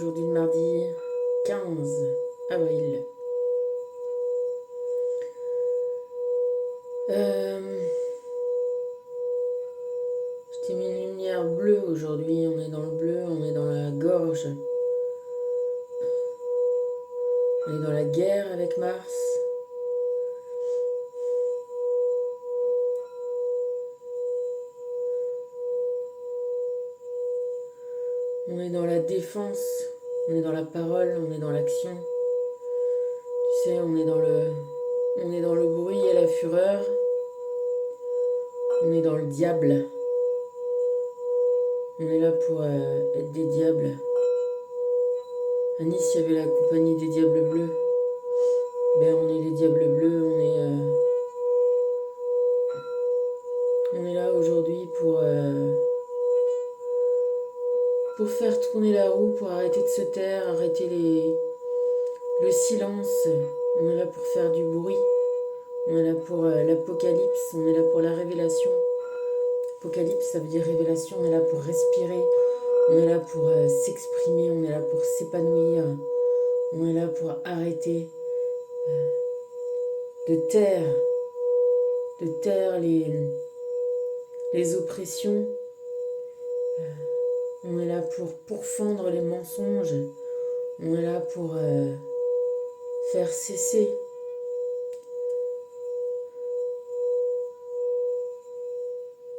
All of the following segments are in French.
aujourd'hui le mardi 15 avril. Je t'ai mis une lumière bleue aujourd'hui, on est dans le bleu, on est dans la gorge. On est dans la guerre avec Mars. On est dans la défense, on est dans la parole, on est dans l'action. Tu sais, on est dans le bruit et la fureur. On est dans le diable. On est là pour être des diables. À Nice, il y avait la compagnie des Diables Bleus. Ben, on est les Diables Bleus, on est là aujourd'hui pour faire tourner la roue, pour arrêter de se taire, arrêter le silence. On est là pour faire du bruit. On est là pour l'apocalypse, on est là pour la révélation. Apocalypse, ça veut dire révélation, on est là pour respirer, on est là pour s'exprimer, on est là pour s'épanouir, on est là pour arrêter de taire les oppressions. On est là pour pourfendre les mensonges, on est là pour faire cesser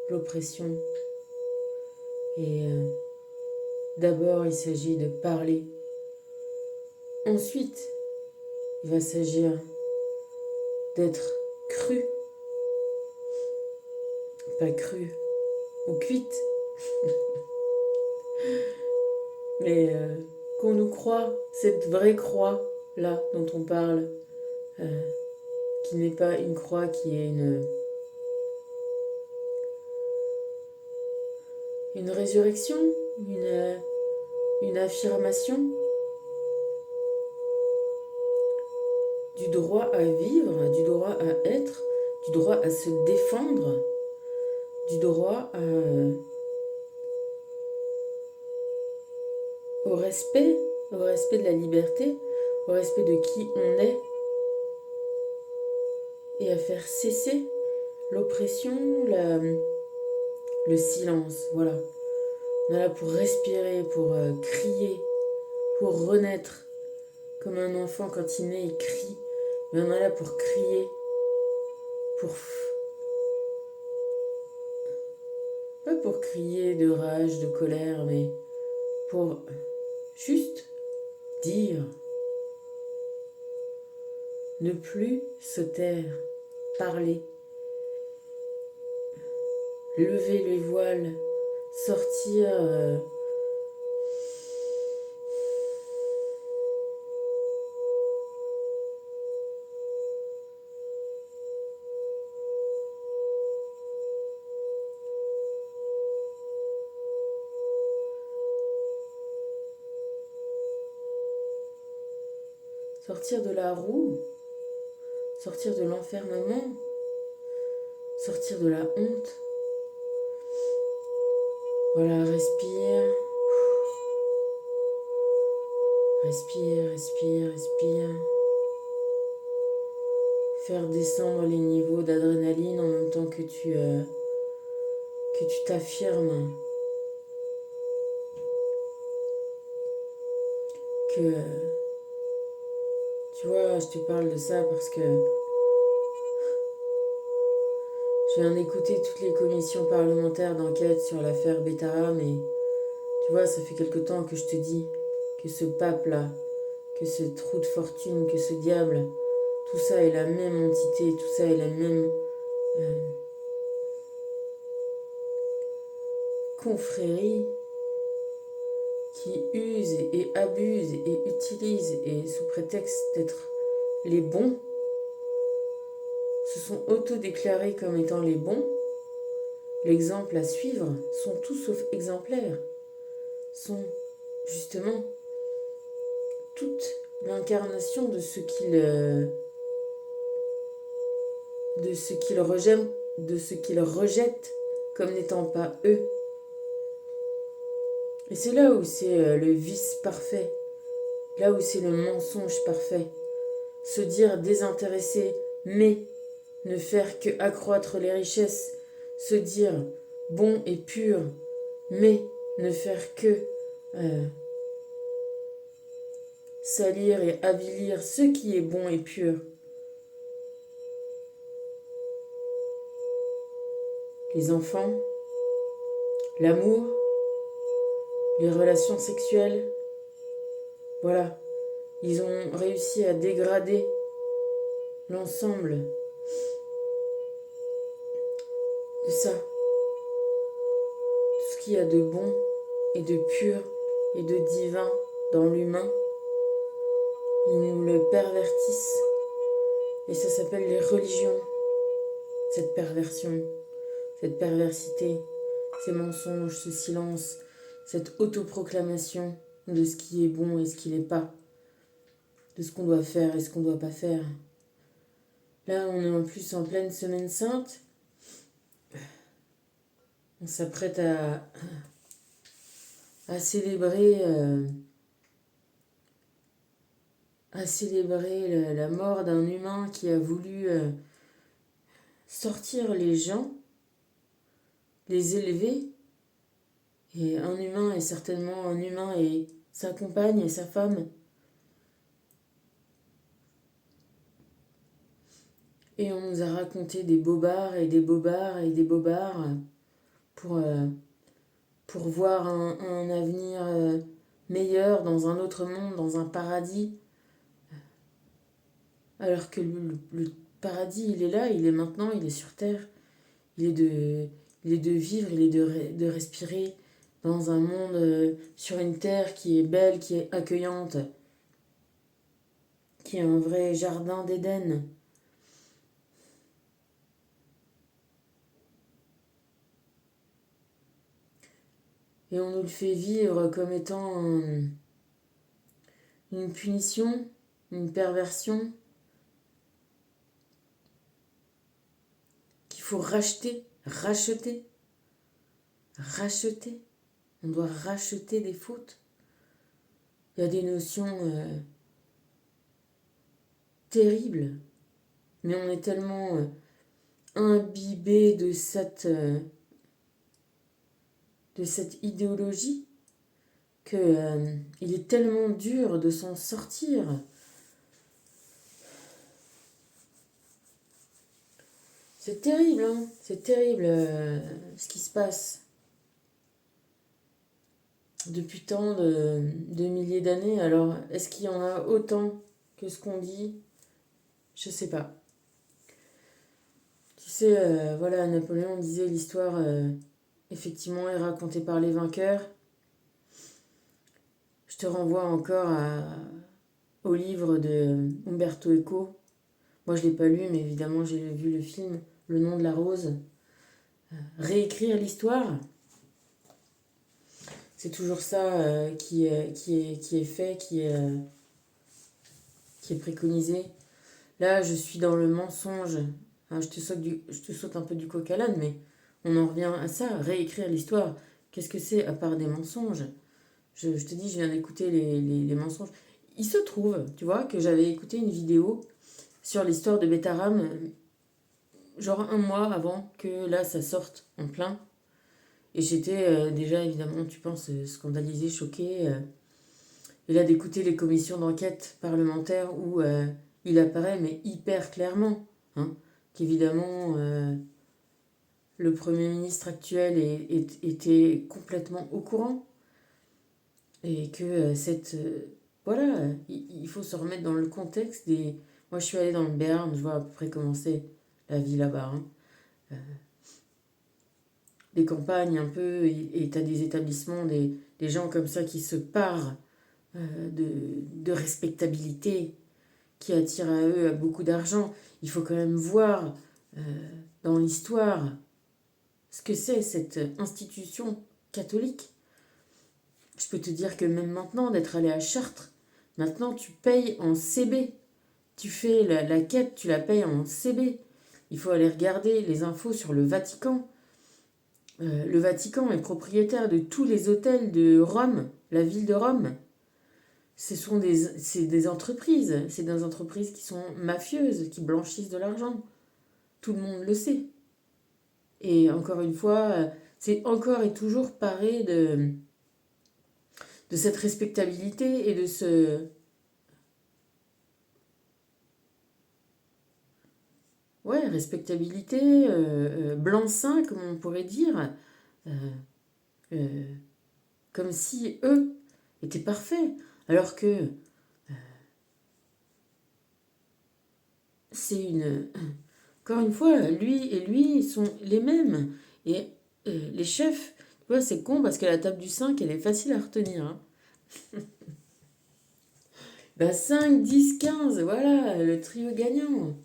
l'oppression. Et d'abord, il s'agit de parler. Ensuite, il va s'agir d'être cru. Pas cru ou cuite. Mais qu'on nous croit, cette vraie croix-là dont on parle, qui n'est pas une croix, qui est une résurrection, une affirmation du droit à vivre, du droit à être, du droit à se défendre, du droit au respect de la liberté, au respect de qui on est, et à faire cesser l'oppression, le silence. Voilà. On est là pour respirer, pour crier, pour renaître. Comme un enfant, quand il naît, il crie. Mais on est là pour crier, pas pour crier de rage, de colère, mais pour juste dire, ne plus se taire, parler, lever les voiles, sortir sortir de la roue, sortir de l'enfermement, sortir de la honte. Voilà, respire. Respire, respire, respire. Faire descendre les niveaux d'adrénaline en même temps que tu t'affirmes. Que tu vois, je te parle de ça parce que je viens d'écouter toutes les commissions parlementaires d'enquête sur l'affaire Betara, mais tu vois, ça fait quelque temps que je te dis que ce pape-là, que ce trou de fortune, que ce diable, tout ça est la même entité, tout ça est la même confrérie qui use et abuse et utilise, et sous prétexte d'être les bons, se sont auto-déclarés comme étant les bons. L'exemple à suivre sont tout sauf exemplaires, sont justement toute l'incarnation de ce qu'ils rejettent comme n'étant pas eux. Et c'est là où c'est le vice parfait, là où c'est le mensonge parfait. Se dire désintéressé, mais ne faire que accroître les richesses. Se dire bon et pur, mais ne faire que salir et avilir ce qui est bon et pur. Les enfants, l'amour, les relations sexuelles, voilà, ils ont réussi à dégrader l'ensemble de ça, tout ce qu'il y a de bon et de pur et de divin dans l'humain. Ils nous le pervertissent et ça s'appelle les religions, cette perversion, cette perversité, ces mensonges, ce silence, cette autoproclamation de ce qui est bon et ce qui n'est pas, de ce qu'on doit faire et ce qu'on ne doit pas faire. Là, on est en plus en pleine semaine sainte. On s'apprête à célébrer, la mort d'un humain qui a voulu sortir les gens, les élever. Et un humain est certainement un humain et sa compagne et sa femme. Et on nous a raconté des bobards et des bobards et des bobards pour voir un avenir meilleur dans un autre monde, dans un paradis. Alors que le paradis, il est là, il est maintenant, il est sur Terre. Il est de vivre, il est de respirer dans un monde, sur une Terre qui est belle, qui est accueillante, qui est un vrai jardin d'Éden. Et on nous le fait vivre comme étant une punition, une perversion, qu'il faut racheter. On doit racheter des fautes. Il y a des notions terribles, mais on est tellement imbibé de cette idéologie que il est tellement dur de s'en sortir. C'est terrible, hein, c'est terrible ce qui se passe depuis tant de milliers d'années. Alors, est-ce qu'il y en a autant que ce qu'on dit? Je sais pas. Tu sais, voilà, Napoléon disait l'histoire, effectivement, est racontée par les vainqueurs. Je te renvoie encore au livre de Umberto Eco. Moi, je ne l'ai pas lu, mais évidemment, j'ai vu le film Le nom de la rose. Réécrire l'histoire, c'est toujours ça qui est fait, qui est préconisé. Là, je suis dans le mensonge. Hein, je te saute un peu du coq à l'âne, mais on en revient à ça, réécrire l'histoire. Qu'est-ce que c'est à part des mensonges? Je te dis, je viens d'écouter les mensonges. Il se trouve, tu vois, que j'avais écouté une vidéo sur l'histoire de Betaram, genre un mois avant que là, ça sorte en plein. Et j'étais déjà, évidemment, tu penses, scandalisée, choquée. Et là, d'écouter les commissions d'enquête parlementaires où il apparaît, mais hyper clairement, hein, qu'évidemment, le Premier ministre actuel était complètement au courant. Et que voilà, il faut se remettre dans le contexte des... Moi, je suis allée dans le Béarn, je vois à peu près comment c'est la vie là-bas. Hein. Des campagnes un peu, et t'as des établissements, des gens comme ça qui se parent de respectabilité, qui attirent à eux beaucoup d'argent. Il faut quand même voir dans l'histoire ce que c'est cette institution catholique. Je peux te dire que même maintenant, d'être allé à Chartres, maintenant tu payes en CB. Tu fais la quête, tu la payes en CB. Il faut aller regarder les infos sur le Vatican. Le Vatican est propriétaire de tous les hôtels de Rome, la ville de Rome. C'est des entreprises, c'est des entreprises qui sont mafieuses, qui blanchissent de l'argent. Tout le monde le sait. Et encore une fois, c'est encore et toujours paré de cette respectabilité et de ce... Ouais, respectabilité, blanc-seing, comme on pourrait dire. Euh, euh, Comme si eux étaient parfaits. Alors que c'est une... Encore une fois, lui et lui sont les mêmes. Et les chefs, tu vois, c'est con parce que la table du 5, elle est facile à retenir. Hein. Bah 5, 10, 15, voilà, le trio gagnant.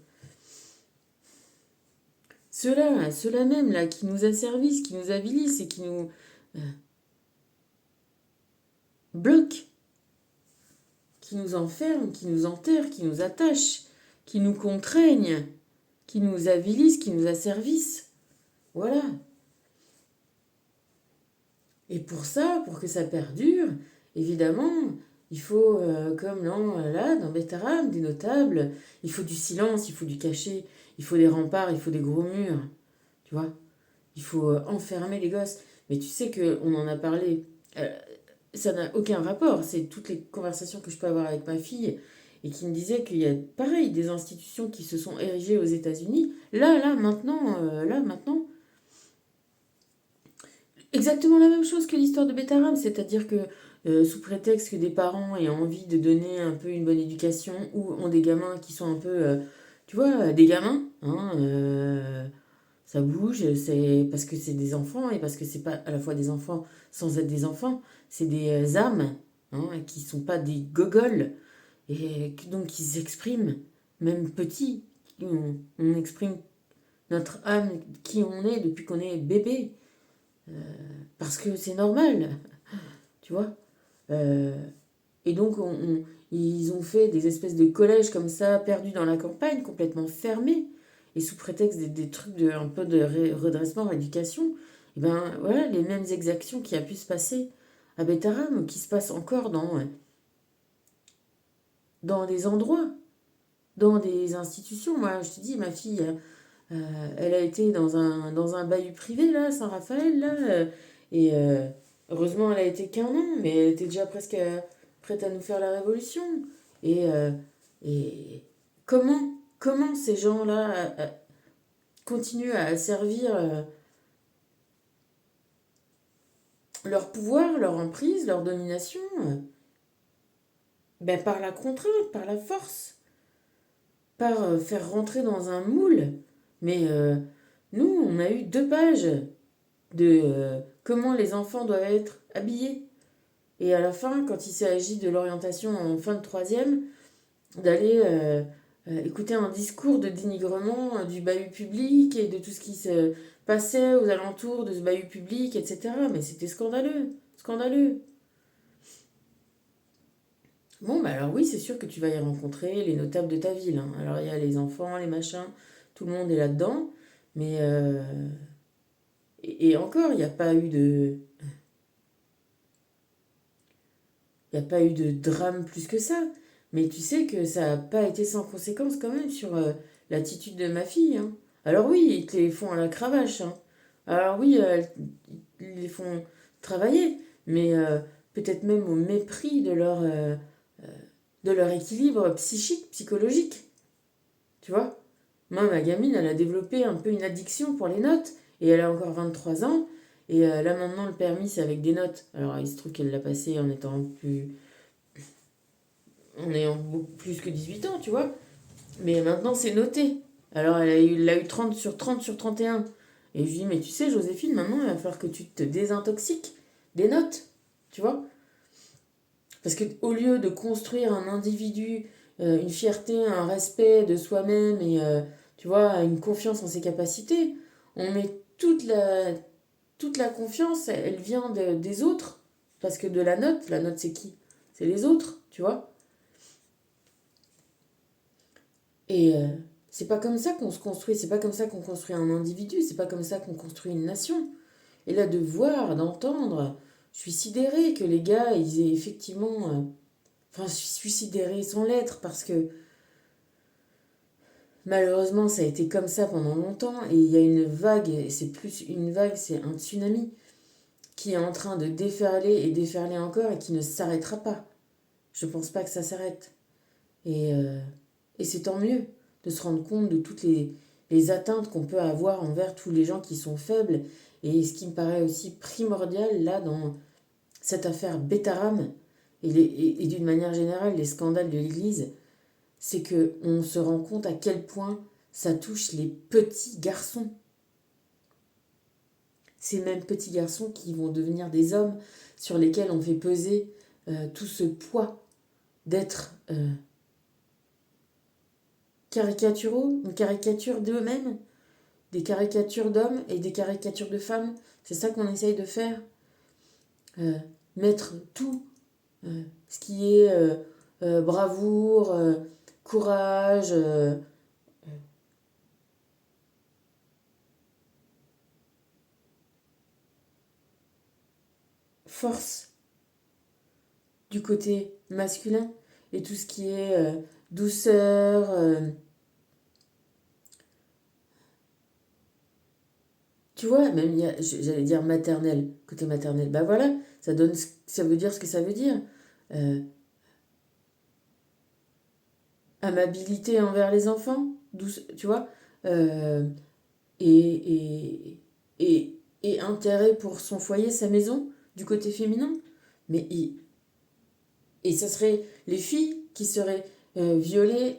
Ceux-là même, là, qui nous asservissent, qui nous avilissent et qui nous bloquent, qui nous enferment, qui nous enterrent, qui nous attachent, qui nous contraignent, qui nous avilissent, qui nous asservissent. Voilà. Et pour ça, pour que ça perdure, évidemment, il faut, comme là, dans Bétarame, des notables, il faut du silence, il faut du cachet, il faut des remparts, il faut des gros murs, tu vois. Il faut enfermer les gosses. Mais tu sais qu'on en a parlé, euh, ça n'a aucun rapport, c'est toutes les conversations que je peux avoir avec ma fille et qui me disait qu'il y a pareil des institutions qui se sont érigées aux États-Unis. Là, maintenant, exactement la même chose que l'histoire de Bétarame, c'est-à-dire que sous prétexte que des parents aient envie de donner un peu une bonne éducation ou ont des gamins qui sont un peu, tu vois, des gamins, hein, ça bouge, c'est parce que c'est des enfants et parce que c'est pas à la fois des enfants sans être des enfants, c'est des âmes hein, qui sont pas des gogoles et donc ils s'expriment, même petits, on exprime notre âme, qui on est depuis qu'on est bébé, parce que c'est normal, tu vois. Euh, et donc, ils ont fait des espèces de collèges comme ça, perdus dans la campagne, complètement fermés, et sous prétexte des trucs de un peu de redressement, rééducation, et ben voilà, les mêmes exactions qui a pu se passer à Bétarame, qui se passent encore dans des endroits, dans des institutions. Moi, je te dis, ma fille, elle a été dans un bahut privé, là, Saint-Raphaël, là, et heureusement, elle a été qu'un an, mais elle était déjà presque prête à nous faire la révolution. Et comment ces gens-là continuent à servir leur pouvoir, leur emprise, leur domination ben, par la contrainte, par la force, par faire rentrer dans un moule. Mais nous, on a eu 2 pages de comment les enfants doivent être habillés. Et à la fin, quand il s'agit de l'orientation en fin de troisième, d'aller écouter un discours de dénigrement du bahut public et de tout ce qui se passait aux alentours de ce bahut public, etc. Mais c'était scandaleux, scandaleux. Bon, bah alors oui, c'est sûr que tu vas y rencontrer les notables de ta ville. Hein. Alors il y a les enfants, les machins, tout le monde est là-dedans. Mais et encore, il n'y a pas eu de drame plus que ça. Mais tu sais que ça n'a pas été sans conséquence quand même sur l'attitude de ma fille. Hein. Alors oui, ils te les font à la cravache. Hein. Alors oui, ils les font travailler. Mais peut-être même au mépris de leur équilibre psychique, psychologique. Tu vois. Moi, ma gamine, elle a développé un peu une addiction pour les notes. Et elle a encore 23 ans. Et là maintenant, le permis, c'est avec des notes. Alors il se trouve qu'elle l'a passé en étant en ayant beaucoup plus que 18 ans, tu vois. Mais maintenant, c'est noté. Alors, elle a eu 30 sur 30 sur 31. Et je lui dis, mais tu sais, Joséphine, maintenant, il va falloir que tu te désintoxiques des notes, tu vois. Parce qu'au lieu de construire un individu, une fierté, un respect de soi-même et, tu vois, une confiance en ses capacités, on met toute la confiance, elle vient des autres. Parce que de la note, c'est qui? C'est les autres, tu vois. Et c'est pas comme ça qu'on se construit, c'est pas comme ça qu'on construit un individu, c'est pas comme ça qu'on construit une nation. Et là, de voir, d'entendre, je suis sidérée que les gars, ils aient effectivement... Enfin, je suis sidérée sans l'être parce que malheureusement, ça a été comme ça pendant longtemps et il y a une vague, et c'est plus une vague, c'est un tsunami qui est en train de déferler et déferler encore et qui ne s'arrêtera pas. Je pense pas que ça s'arrête. Et, euh, et c'est tant mieux de se rendre compte de toutes les atteintes qu'on peut avoir envers tous les gens qui sont faibles. Et ce qui me paraît aussi primordial là dans cette affaire Bétaram et d'une manière générale les scandales de l'Église, c'est que on se rend compte à quel point ça touche les petits garçons. Ces mêmes petits garçons qui vont devenir des hommes sur lesquels on fait peser tout ce poids d'être caricaturaux, une caricature d'eux-mêmes, des caricatures d'hommes et des caricatures de femmes. C'est ça qu'on essaye de faire. Euh, Mettre tout ce qui est bravoure, courage, force du côté masculin et tout ce qui est douceur, tu vois, même j'allais dire maternel, côté maternel. Bah voilà, ça donne, ça veut dire ce que ça veut dire. Euh, Amabilité envers les enfants, douce, tu vois, euh, et, et intérêt pour son foyer, sa maison, du côté féminin. Mais et ça serait les filles qui seraient violées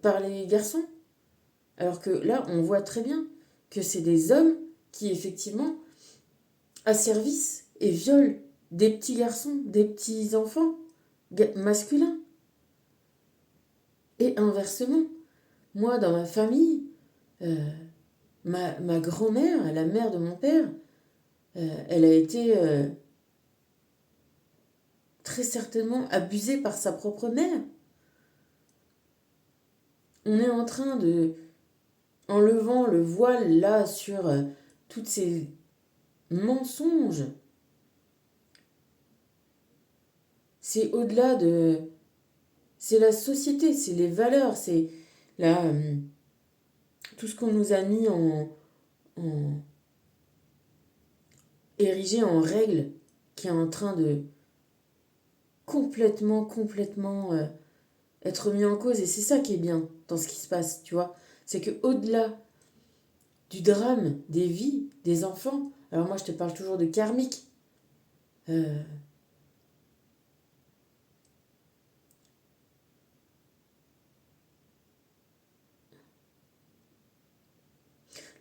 par les garçons. Alors que là, on voit très bien que c'est des hommes qui, effectivement, asservissent et violent des petits garçons, des petits enfants masculins. Et inversement, moi, dans ma famille, euh, ma grand-mère, la mère de mon père, elle a été très certainement abusée par sa propre mère. On est en train de, en levant le voile là sur toutes ces mensonges, c'est au-delà de... C'est la société, c'est les valeurs, c'est la, tout ce qu'on nous a mis en érigé en règle qui est en train de complètement être mis en cause. Et c'est ça qui est bien dans ce qui se passe, tu vois. C'est que au-delà du drame des vies des enfants, alors moi je te parle toujours de karmique, euh,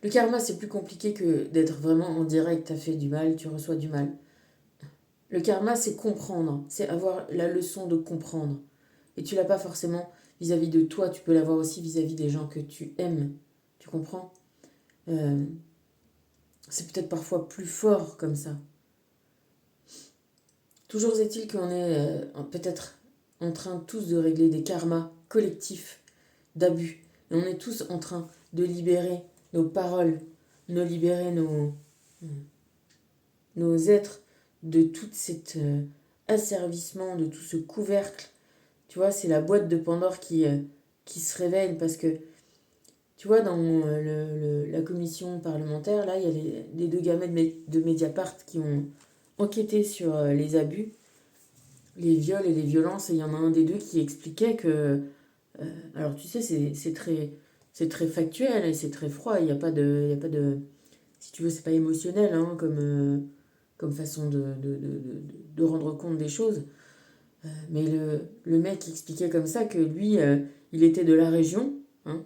le karma c'est plus compliqué que d'être vraiment en direct, t'as fait du mal, tu reçois du mal. Le karma c'est comprendre, c'est avoir la leçon de comprendre. Et tu l'as pas forcément vis-à-vis de toi, tu peux l'avoir aussi vis-à-vis des gens que tu aimes. Tu comprends? Euh, c'est peut-être parfois plus fort comme ça. Toujours est-il qu'on est peut-être en train tous de régler des karmas collectifs d'abus. Et on est tous en train de libérer nos paroles, de libérer nos êtres de tout cet asservissement, de tout ce couvercle. Tu vois, c'est la boîte de Pandore qui se révèle parce que, tu vois, dans la commission parlementaire, là, il y a les deux gamins de Mediapart qui ont enquêté sur les abus, les viols et les violences, et il y en a un des deux qui expliquait que... alors tu sais, c'est très factuel et c'est très froid, il n'y a pas de... Il y a pas de si tu veux, c'est pas émotionnel hein, comme façon de rendre compte des choses. Mais le mec expliquait comme ça que lui, il était de la région, hein,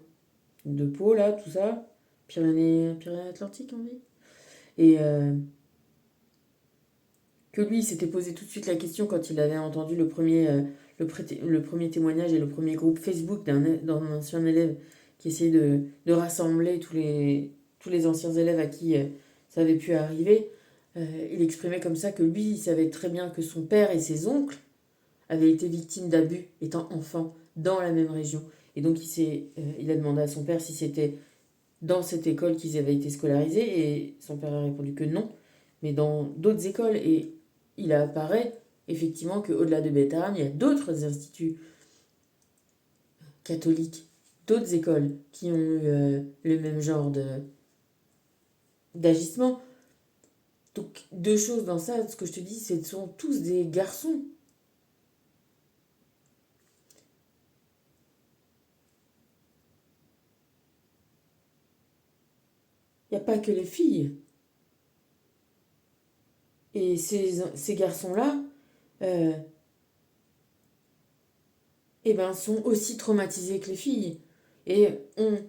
de Pau, là, tout ça, Pyrénées-Atlantiques, on dit. Et que lui, il s'était posé tout de suite la question quand il avait entendu le premier témoignage et le premier groupe Facebook d'un ancien élève qui essayait de rassembler tous les anciens élèves à qui ça avait pu arriver. Il exprimait comme ça que lui, il savait très bien que son père et ses oncles avaient été victimes d'abus étant enfants dans la même région. Et donc il a demandé à son père si c'était dans cette école qu'ils avaient été scolarisés et son père a répondu que non, mais dans d'autres écoles. Et il apparaît effectivement qu'au-delà de Bethlehem, il y a d'autres instituts catholiques, d'autres écoles qui ont eu le même genre d'agissement. Donc, deux choses dans ça, ce que je te dis, ce sont tous des garçons. Il n'y a pas que les filles. Et ces garçons-là, euh, eh ben, sont aussi traumatisés que les filles. Et ont,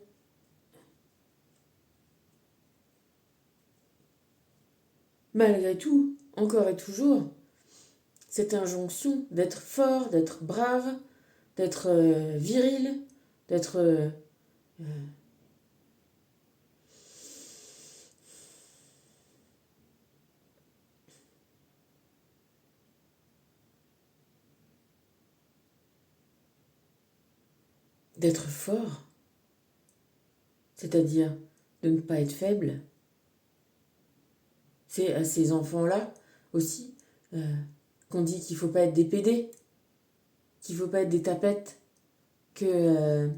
malgré tout, encore et toujours, cette injonction d'être fort, d'être brave, d'être viril, d'être d'être fort, c'est-à-dire de ne pas être faible. C'est à ces enfants-là aussi qu'on dit qu'il ne faut pas être des pédés, qu'il ne faut pas être des tapettes, que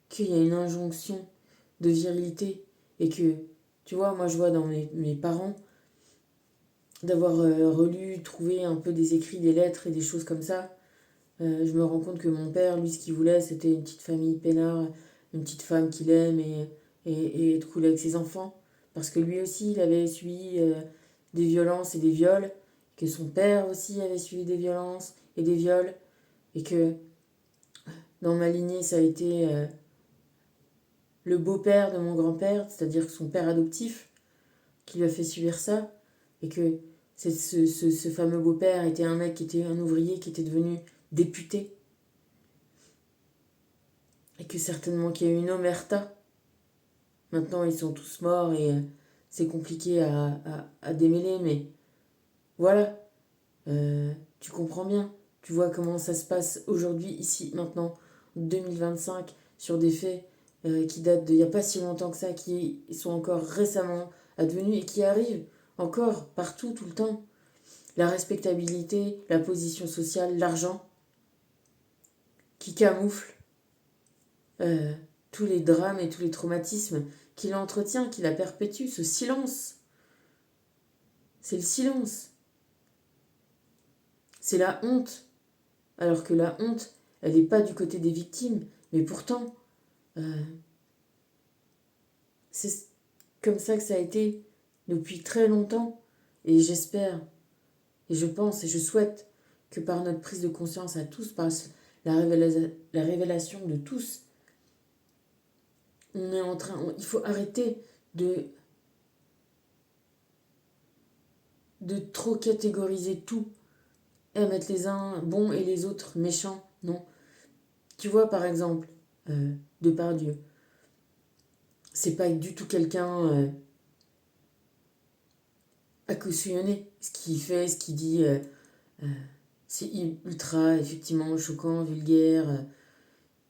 qu'il y a une injonction de virilité et que, tu vois, moi je vois dans mes parents d'avoir relu, trouvé un peu des écrits, des lettres et des choses comme ça. Je me rends compte que mon père, lui, ce qu'il voulait, c'était une petite famille peinard, une petite femme qu'il aime et être cool avec ses enfants. Parce que lui aussi, il avait subi des violences et des viols, que son père aussi avait subi des violences et des viols, et que dans ma lignée, ça a été le beau-père de mon grand-père, c'est-à-dire son père adoptif, qui lui a fait subir ça, et que ce fameux beau-père était un mec qui était un ouvrier, qui était devenu député, et que certainement qu'il y a eu une omerta. Maintenant, ils sont tous morts et c'est compliqué à démêler, mais voilà, tu comprends bien. Tu vois comment ça se passe aujourd'hui, ici, maintenant, 2025, sur des faits qui datent d'il n'y a pas si longtemps que ça, qui sont encore récemment advenus et qui arrivent encore partout, tout le temps. La respectabilité, la position sociale, l'argent, qui camoufle euh, tous les drames et tous les traumatismes, qui l'entretient, qui la perpétue, ce silence. C'est le silence. C'est la honte. Alors que la honte, elle n'est pas du côté des victimes, mais pourtant, euh, c'est comme ça que ça a été depuis très longtemps. Et j'espère, et je pense, et je souhaite que par notre prise de conscience à tous, par la révélation de tous, on est en train, il faut arrêter de, de trop catégoriser tout et mettre les uns bons et les autres méchants. Non. Tu vois, par exemple, Depardieu, c'est pas du tout quelqu'un à cautionner. Ce qu'il fait, ce qu'il dit, c'est ultra, effectivement, choquant, vulgaire.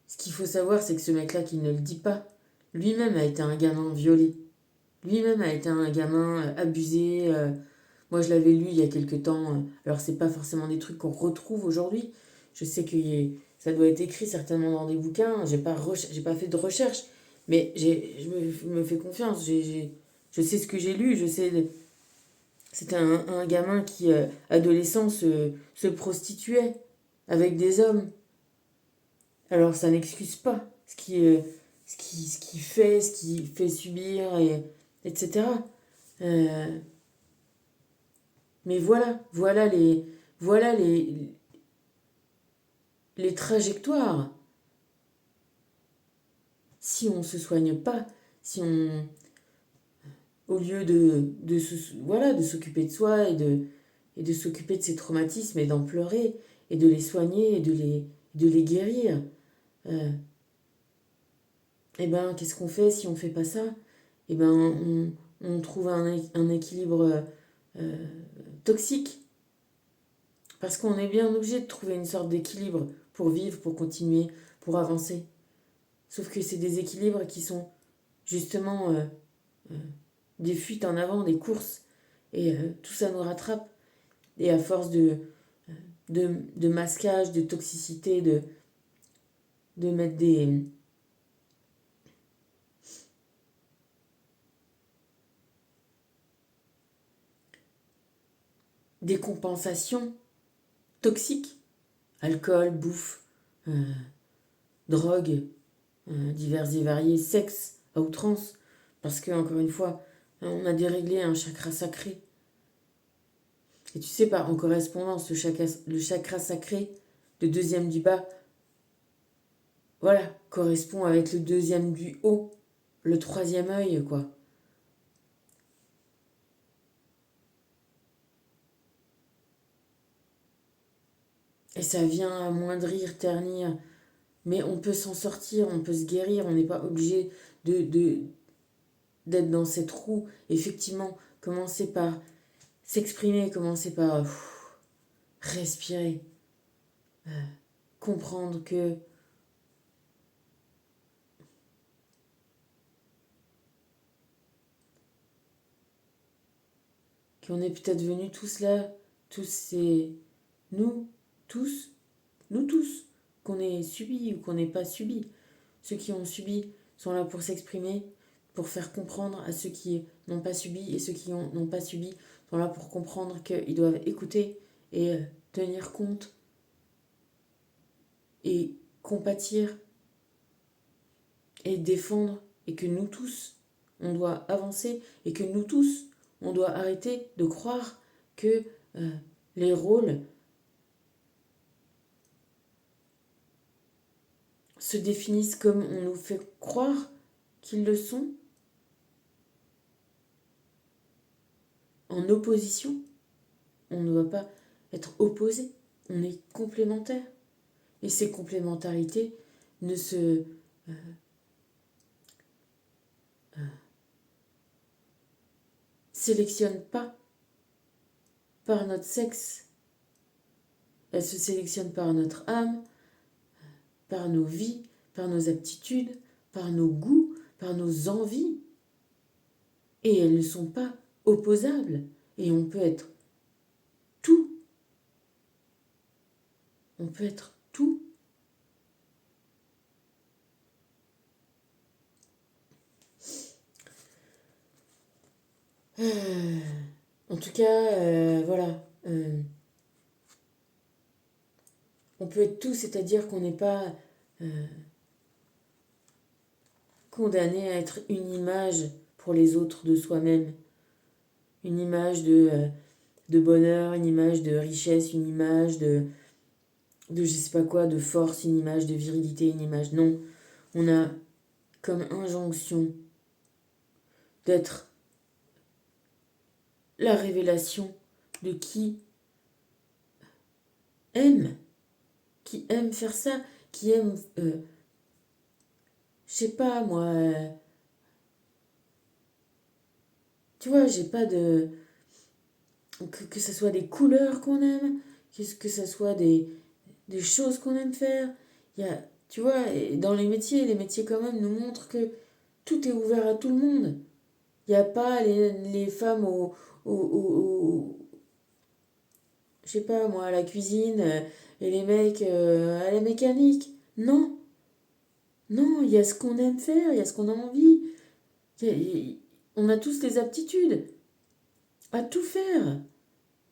Ce qu'il faut savoir, c'est que ce mec-là, qui ne le dit pas, lui-même a été un gamin violé. Lui-même a été un gamin abusé. Moi, je l'avais lu il y a quelque temps. Alors, c'est pas forcément des trucs qu'on retrouve aujourd'hui. Je sais que ça doit être écrit certainement dans des bouquins. J'ai pas fait de recherche, mais je me fais confiance. Je sais ce que j'ai lu. Je sais. C'était un gamin qui, adolescent, se prostituait avec des hommes. Alors, ça n'excuse pas ce qu'il fait subir, etc. Euh, mais voilà les trajectoires. Si on ne se soigne pas, si on, au lieu de s'occuper de soi et de s'occuper de ses traumatismes et d'en pleurer et de les soigner et de les guérir, euh, eh ben, qu'est-ce qu'on fait si on ne fait pas ça? Eh ben, on trouve un équilibre euh, toxique. Parce qu'on est bien obligé de trouver une sorte d'équilibre pour vivre, pour continuer, pour avancer. Sauf que c'est des équilibres qui sont justement des fuites en avant, des courses. Et tout ça nous rattrape. Et à force de masquage, de toxicité, de mettre des compensations toxiques, alcool, bouffe, drogue, divers et variés, sexe à outrance, parce que, encore une fois, on a déréglé un chakra sacré. Et tu sais, en correspondance, le chakra sacré, le deuxième du bas, voilà, correspond avec le deuxième du haut, le troisième œil, quoi. Et ça vient amoindrir, ternir. Mais on peut s'en sortir, on peut se guérir, on n'est pas obligé d'être dans cette roue. Effectivement, commencer par s'exprimer, commencer par respirer, comprendre qu'on est peut-être venus tous là, nous, tous, nous tous, qu'on ait subi ou qu'on n'ait pas subi. Ceux qui ont subi sont là pour s'exprimer, pour faire comprendre à ceux qui n'ont pas subi, et ceux qui n'ont pas subi sont là pour comprendre qu'ils doivent écouter et tenir compte et compatir et défendre, et que nous tous, on doit avancer, et que nous tous, on doit arrêter de croire que les rôles se définissent comme on nous fait croire qu'ils le sont, en opposition. On ne doit pas être opposé, on est complémentaires. Et ces complémentarités ne se sélectionnent pas par notre sexe. Elles se sélectionnent par notre âme, par nos vies, par nos aptitudes, par nos goûts, par nos envies. Et elles ne sont pas opposables. Et on peut être tout. On peut être tout. En tout cas, voilà. On peut être tout, c'est-à-dire qu'on n'est pas condamné à être une image pour les autres de soi-même. Une image de bonheur, une image de richesse, une image de je sais pas quoi, de force, une image de virilité, une image... Non, on a comme injonction d'être la révélation de qui aime faire ça, qui aime, je sais pas moi, tu vois, j'ai pas de... Que ce soit des couleurs qu'on aime, que ce soit des choses qu'on aime faire. Il y a, tu vois, et dans les métiers quand même nous montrent que tout est ouvert à tout le monde. Il n'y a pas les femmes je sais pas moi, à la cuisine et les mecs à la mécanique. Non, non, il y a ce qu'on aime faire, il y a ce qu'on a envie. On a tous les aptitudes à tout faire.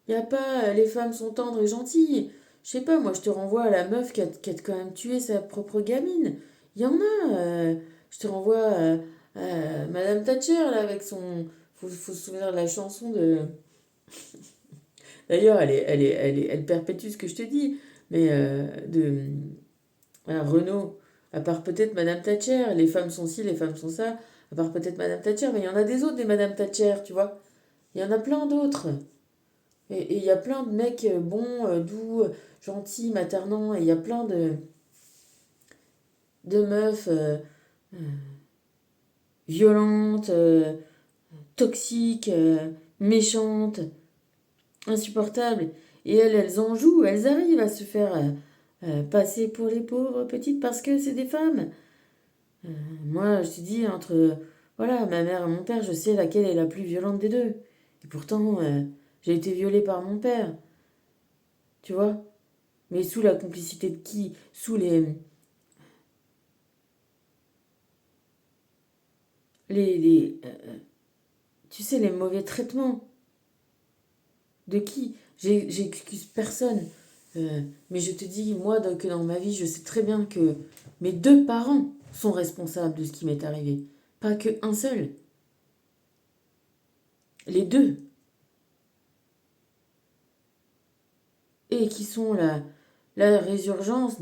Il n'y a pas les femmes sont tendres et gentilles. Je sais pas, moi je te renvoie à la meuf qui a quand même tué sa propre gamine. Il y en a. Je te renvoie à Madame Thatcher là avec son... Faut se souvenir de la chanson de... D'ailleurs, elle perpétue ce que je te dis. Mais Renaud, à part peut-être Madame Thatcher, les femmes sont ci, les femmes sont ça, à part peut-être Madame Thatcher, mais il y en a des autres des Madame Thatcher, tu vois. Il y en a plein d'autres. Et il y a plein de mecs bons, doux, gentils, maternants, et il y a plein de meufs violentes, toxiques, méchantes, insupportables. Et elles en jouent, elles arrivent à se faire passer pour les pauvres petites parce que c'est des femmes. Moi, je te dis, entre voilà, ma mère et mon père, je sais laquelle est la plus violente des deux. Et pourtant, j'ai été violée par mon père, tu vois. Mais sous la complicité de qui? Sous tu sais, les mauvais traitements. De qui? J'excuse personne. Mais je te dis, moi, que dans ma vie, je sais très bien que mes deux parents sont responsables de ce qui m'est arrivé. Pas que un seul. Les deux. Et qui sont la résurgence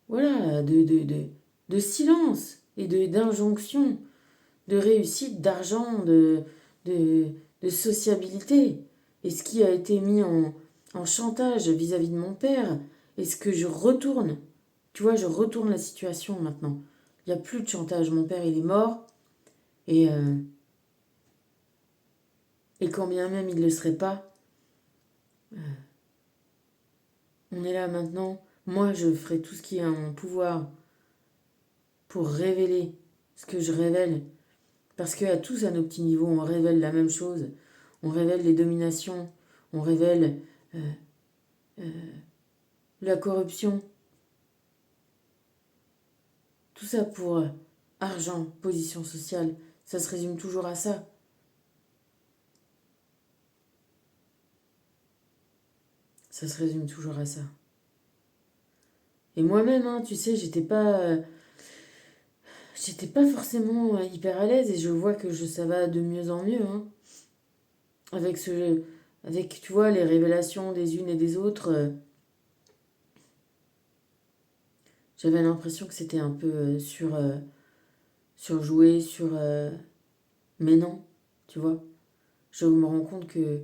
voilà, de silence et d'injonction, de réussite, d'argent, de, de sociabilité. Et ce qui a été mis en chantage vis-à-vis de mon père, est ce que je retourne. Tu vois, je retourne la situation maintenant. Il n'y a plus de chantage. Mon père, il est mort. Et, euh, et quand bien même il ne le serait pas, on est là maintenant. Moi, je ferai tout ce qui est en mon pouvoir pour révéler ce que je révèle. Parce qu'à tous, à nos petits niveaux, on révèle la même chose. On révèle les dominations. On révèle euh, la corruption. Tout ça pour argent, position sociale. Ça se résume toujours à ça. Ça se résume toujours à ça. Et moi-même, hein, tu sais, j'étais pas forcément hyper à l'aise et je vois que ça va de mieux en mieux. Hein. Avec avec, tu vois, les révélations des unes et des autres, j'avais l'impression que c'était un peu surjoué, mais non, tu vois. Je me rends compte que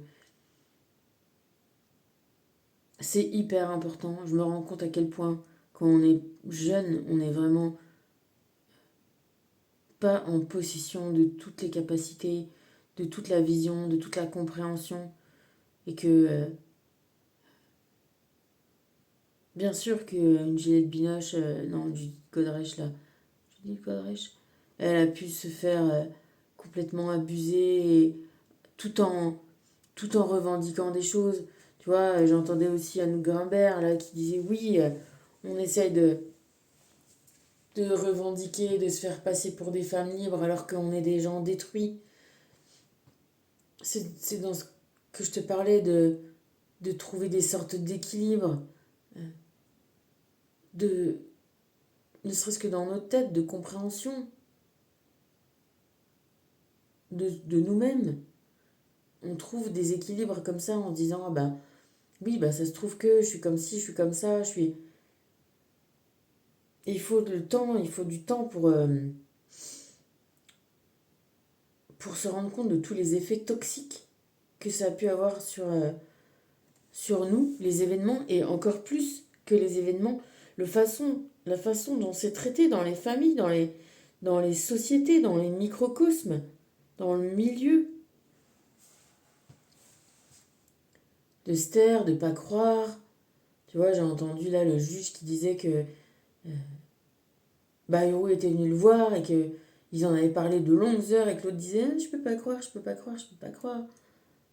c'est hyper important. Je me rends compte à quel point, quand on est jeune, on n'est vraiment pas en possession de toutes les capacités, de toute la vision, de toute la compréhension. Et que, bien sûr qu'une Juliette Binoche, non, Judith Godrèche, là, Judith Godrèche, elle a pu se faire complètement abuser, tout en revendiquant des choses. Tu vois, j'entendais aussi Anouk Grimbert, là, qui disait oui, on essaye de revendiquer, de se faire passer pour des femmes libres alors qu'on est des gens détruits. C'est dans ce que je te parlais de trouver des sortes d'équilibre, de, ne serait-ce que dans notre tête, de compréhension de nous-mêmes. On trouve des équilibres comme ça en se disant, ah bah oui, bah ça se trouve que je suis comme ci, je suis comme ça, je suis... Et il faut le temps, il faut du temps pour se rendre compte de tous les effets toxiques que ça a pu avoir sur nous, les événements, et encore plus que les événements, la façon dont c'est traité dans les familles, dans les sociétés, dans les microcosmes, dans le milieu, de se taire, de pas croire. Tu vois, j'ai entendu là le juge qui disait que Bayrou était venu le voir et que ils en avaient parlé de longues heures et que l'autre disait ah, je peux pas croire, je peux pas croire, je peux pas croire.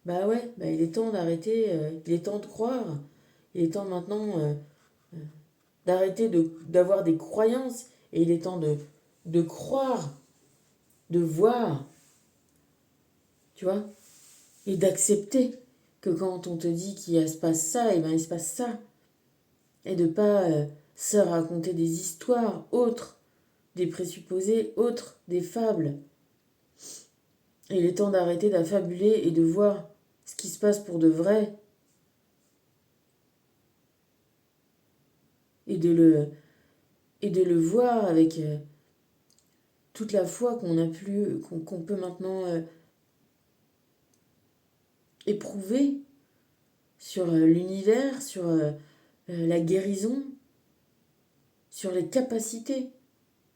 Bah ouais, bah il est temps d'arrêter, il est temps de croire. Il est temps maintenant d'arrêter d'avoir des croyances et il est temps de croire, de voir, tu vois, et d'accepter que quand on te dit qu'il se passe ça, et ben il se passe ça. Et de pas se raconter des histoires autres, des présupposés autres, des fables. Et il est temps d'arrêter d'affabuler et de voir ce qui se passe pour de vrai et et de le voir avec toute la foi qu'on peut maintenant éprouver sur l'univers, sur la guérison, sur les capacités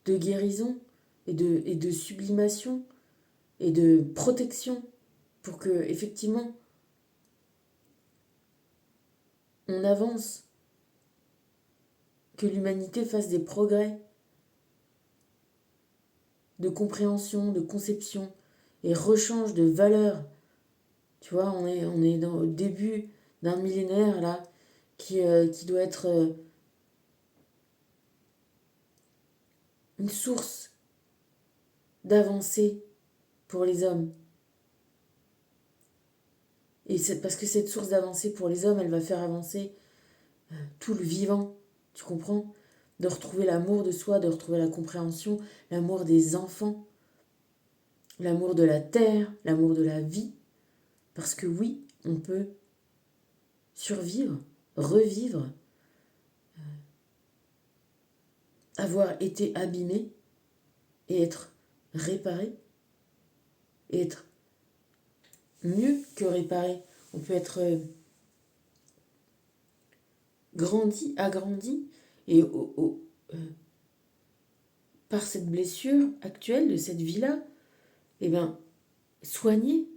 de guérison et de sublimation et de protection pour que effectivement on avance que l'humanité fasse des progrès de compréhension, de conception et rechange de valeurs. Tu vois, on est au début d'un millénaire là qui doit être une source d'avancée pour les hommes. Et c'est parce que cette source d'avancée pour les hommes, elle va faire avancer tout le vivant, tu comprends? De retrouver l'amour de soi, de retrouver la compréhension, l'amour des enfants, l'amour de la terre, l'amour de la vie. Parce que oui, on peut survivre, revivre, avoir été abîmé et être réparé, et être mieux que réparé. On peut être grandi, agrandi, et par cette blessure actuelle de cette vie-là, eh bien, soigner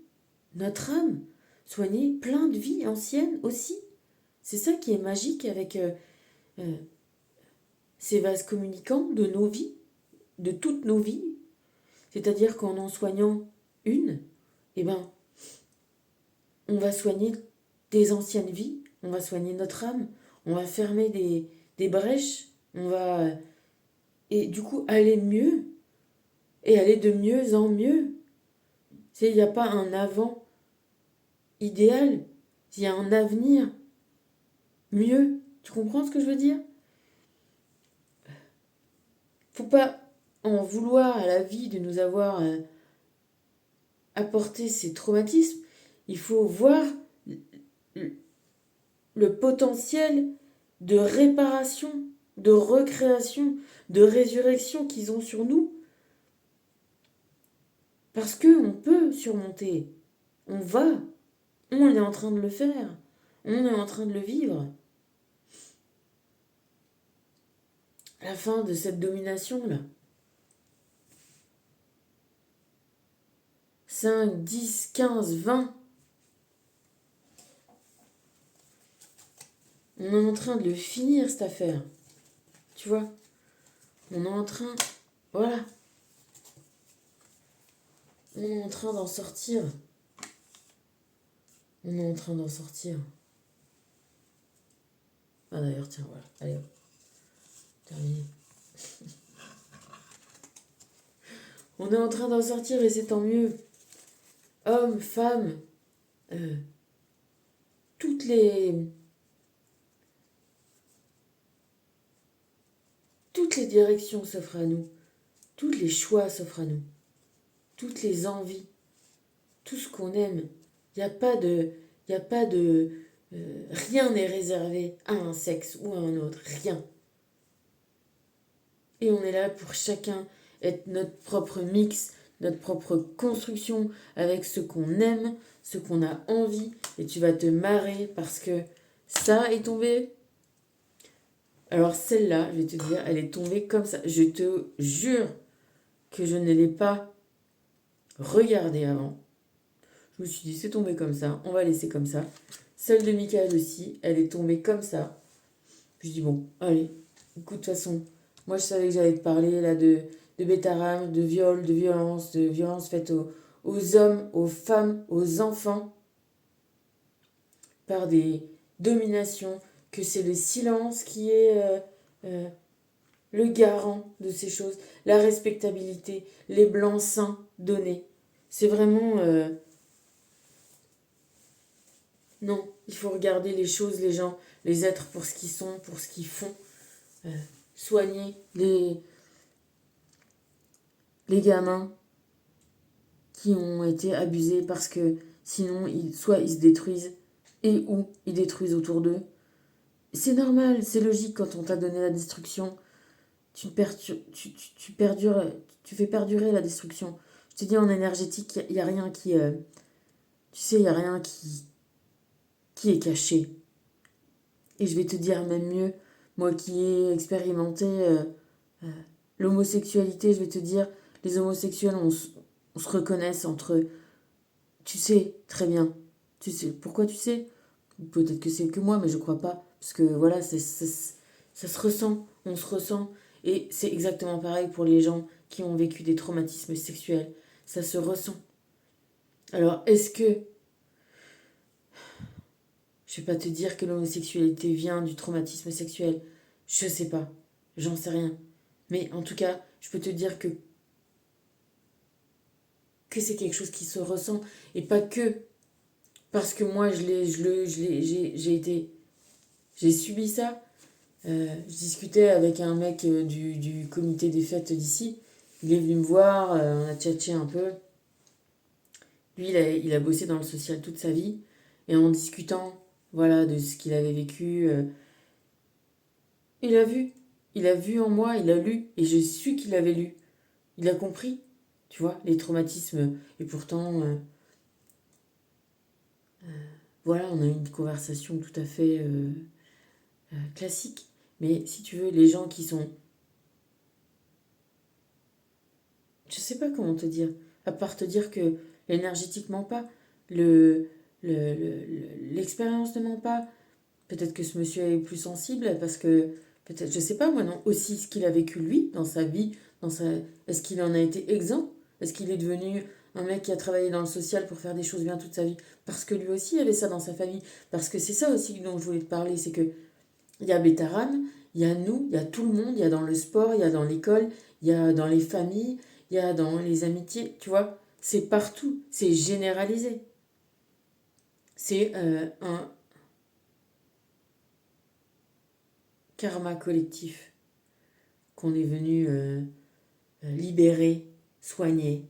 notre âme, soigner plein de vies anciennes aussi. C'est ça qui est magique avec ces vases communicants de nos vies, de toutes nos vies. C'est-à-dire qu'en en soignant une, eh ben, on va soigner des anciennes vies, on va soigner notre âme, on va fermer des brèches, on va... Et du coup, aller mieux, et aller de mieux en mieux. Il n'y a pas un avant idéal, il y a un avenir mieux. Tu comprends ce que je veux dire? Faut pas en vouloir à la vie de nous avoir apporté ces traumatismes. Il faut voir le potentiel de réparation, de recréation, de résurrection qu'ils ont sur nous. Parce qu'on peut surmonter. On est en train de le faire. On est en train de le vivre. À la fin de cette domination-là. 5, 10, 15, 20. On est en train de le finir, cette affaire. Tu vois? On est en train... Voilà. On est en train d'en sortir. On est en train d'en sortir. Ah d'ailleurs, tiens, voilà. Allez hop. Terminé. On est en train d'en sortir et c'est tant mieux. Hommes, femmes, toutes les directions s'offrent à nous. Tous les choix s'offrent à nous. Toutes les envies. Tout ce qu'on aime. Il n'y a pas de... rien n'est réservé à un sexe ou à un autre. Rien. Et on est là pour chacun être notre propre mix, notre propre construction avec ce qu'on aime, ce qu'on a envie. Et tu vas te marrer parce que ça est tombé. Alors celle-là, je vais te dire, elle est tombée comme ça. Je te jure que je ne l'ai pas regardée avant. Je me suis dit, c'est tombé comme ça, on va laisser comme ça. Celle de Michael aussi, elle est tombée comme ça. Puis je dis, bon, allez, écoute, de toute façon, moi je savais que j'allais te parler là de Betaram, de viol, de violence faites aux hommes, aux femmes, aux enfants, par des dominations, que c'est le silence qui est le garant de ces choses, la respectabilité, les blancs-seings donnés. C'est vraiment... non, il faut regarder les choses, les gens, les êtres pour ce qu'ils sont, pour ce qu'ils font. Soigner les gamins qui ont été abusés parce que sinon, soit ils se détruisent et ou ils détruisent autour d'eux. C'est normal, c'est logique quand on t'a donné la destruction. Tu fais perdurer la destruction. Je te dis, en énergétique, il n'y a rien qui... tu sais, il n'y a rien qui est caché. Et je vais te dire même mieux, moi qui ai expérimenté l'homosexualité, je vais te dire, les homosexuels, on se reconnaisse entre eux. Tu sais, très bien. Tu sais. Pourquoi tu sais? Peut-être que c'est que moi, mais je crois pas. Parce que voilà, Ça se ressent, on se ressent. Et c'est exactement pareil pour les gens qui ont vécu des traumatismes sexuels. Ça se ressent. Alors, est-ce que... Je vais pas te dire que l'homosexualité vient du traumatisme sexuel. Je sais pas. J'en sais rien. Mais en tout cas, je peux te dire que c'est quelque chose qui se ressent. Et pas que parce que moi, j'ai subi ça. Je discutais avec un mec du comité des fêtes d'ici. Il est venu me voir, on a tchatché un peu. Lui, il a bossé dans le social toute sa vie. Et en discutant, voilà, de ce qu'il avait vécu, il a vu. Il a vu en moi, il a lu. Et je suis qu'il avait lu. Il a compris, tu vois, les traumatismes. Et pourtant, voilà, on a eu une conversation tout à fait classique. Mais si tu veux, les gens qui sont... Je sais pas comment te dire. À part te dire que énergétiquement pas, le, l'expérience ne ment pas. Peut-être que ce monsieur est plus sensible parce que... Peut-être, je sais pas moi, non, aussi ce qu'il a vécu lui dans sa vie, dans sa... Est-ce qu'il en a été exempt? Est-ce qu'il est devenu un mec qui a travaillé dans le social pour faire des choses bien toute sa vie? Parce que lui aussi avait ça dans sa famille. Parce que c'est ça aussi dont je voulais te parler, c'est que il y a Bétarane, il y a nous, il y a tout le monde, il y a dans le sport, il y a dans l'école, il y a dans les familles, il y a dans les amitiés, tu vois. C'est partout, c'est généralisé. C'est un karma collectif qu'on est venu libérer, soigner,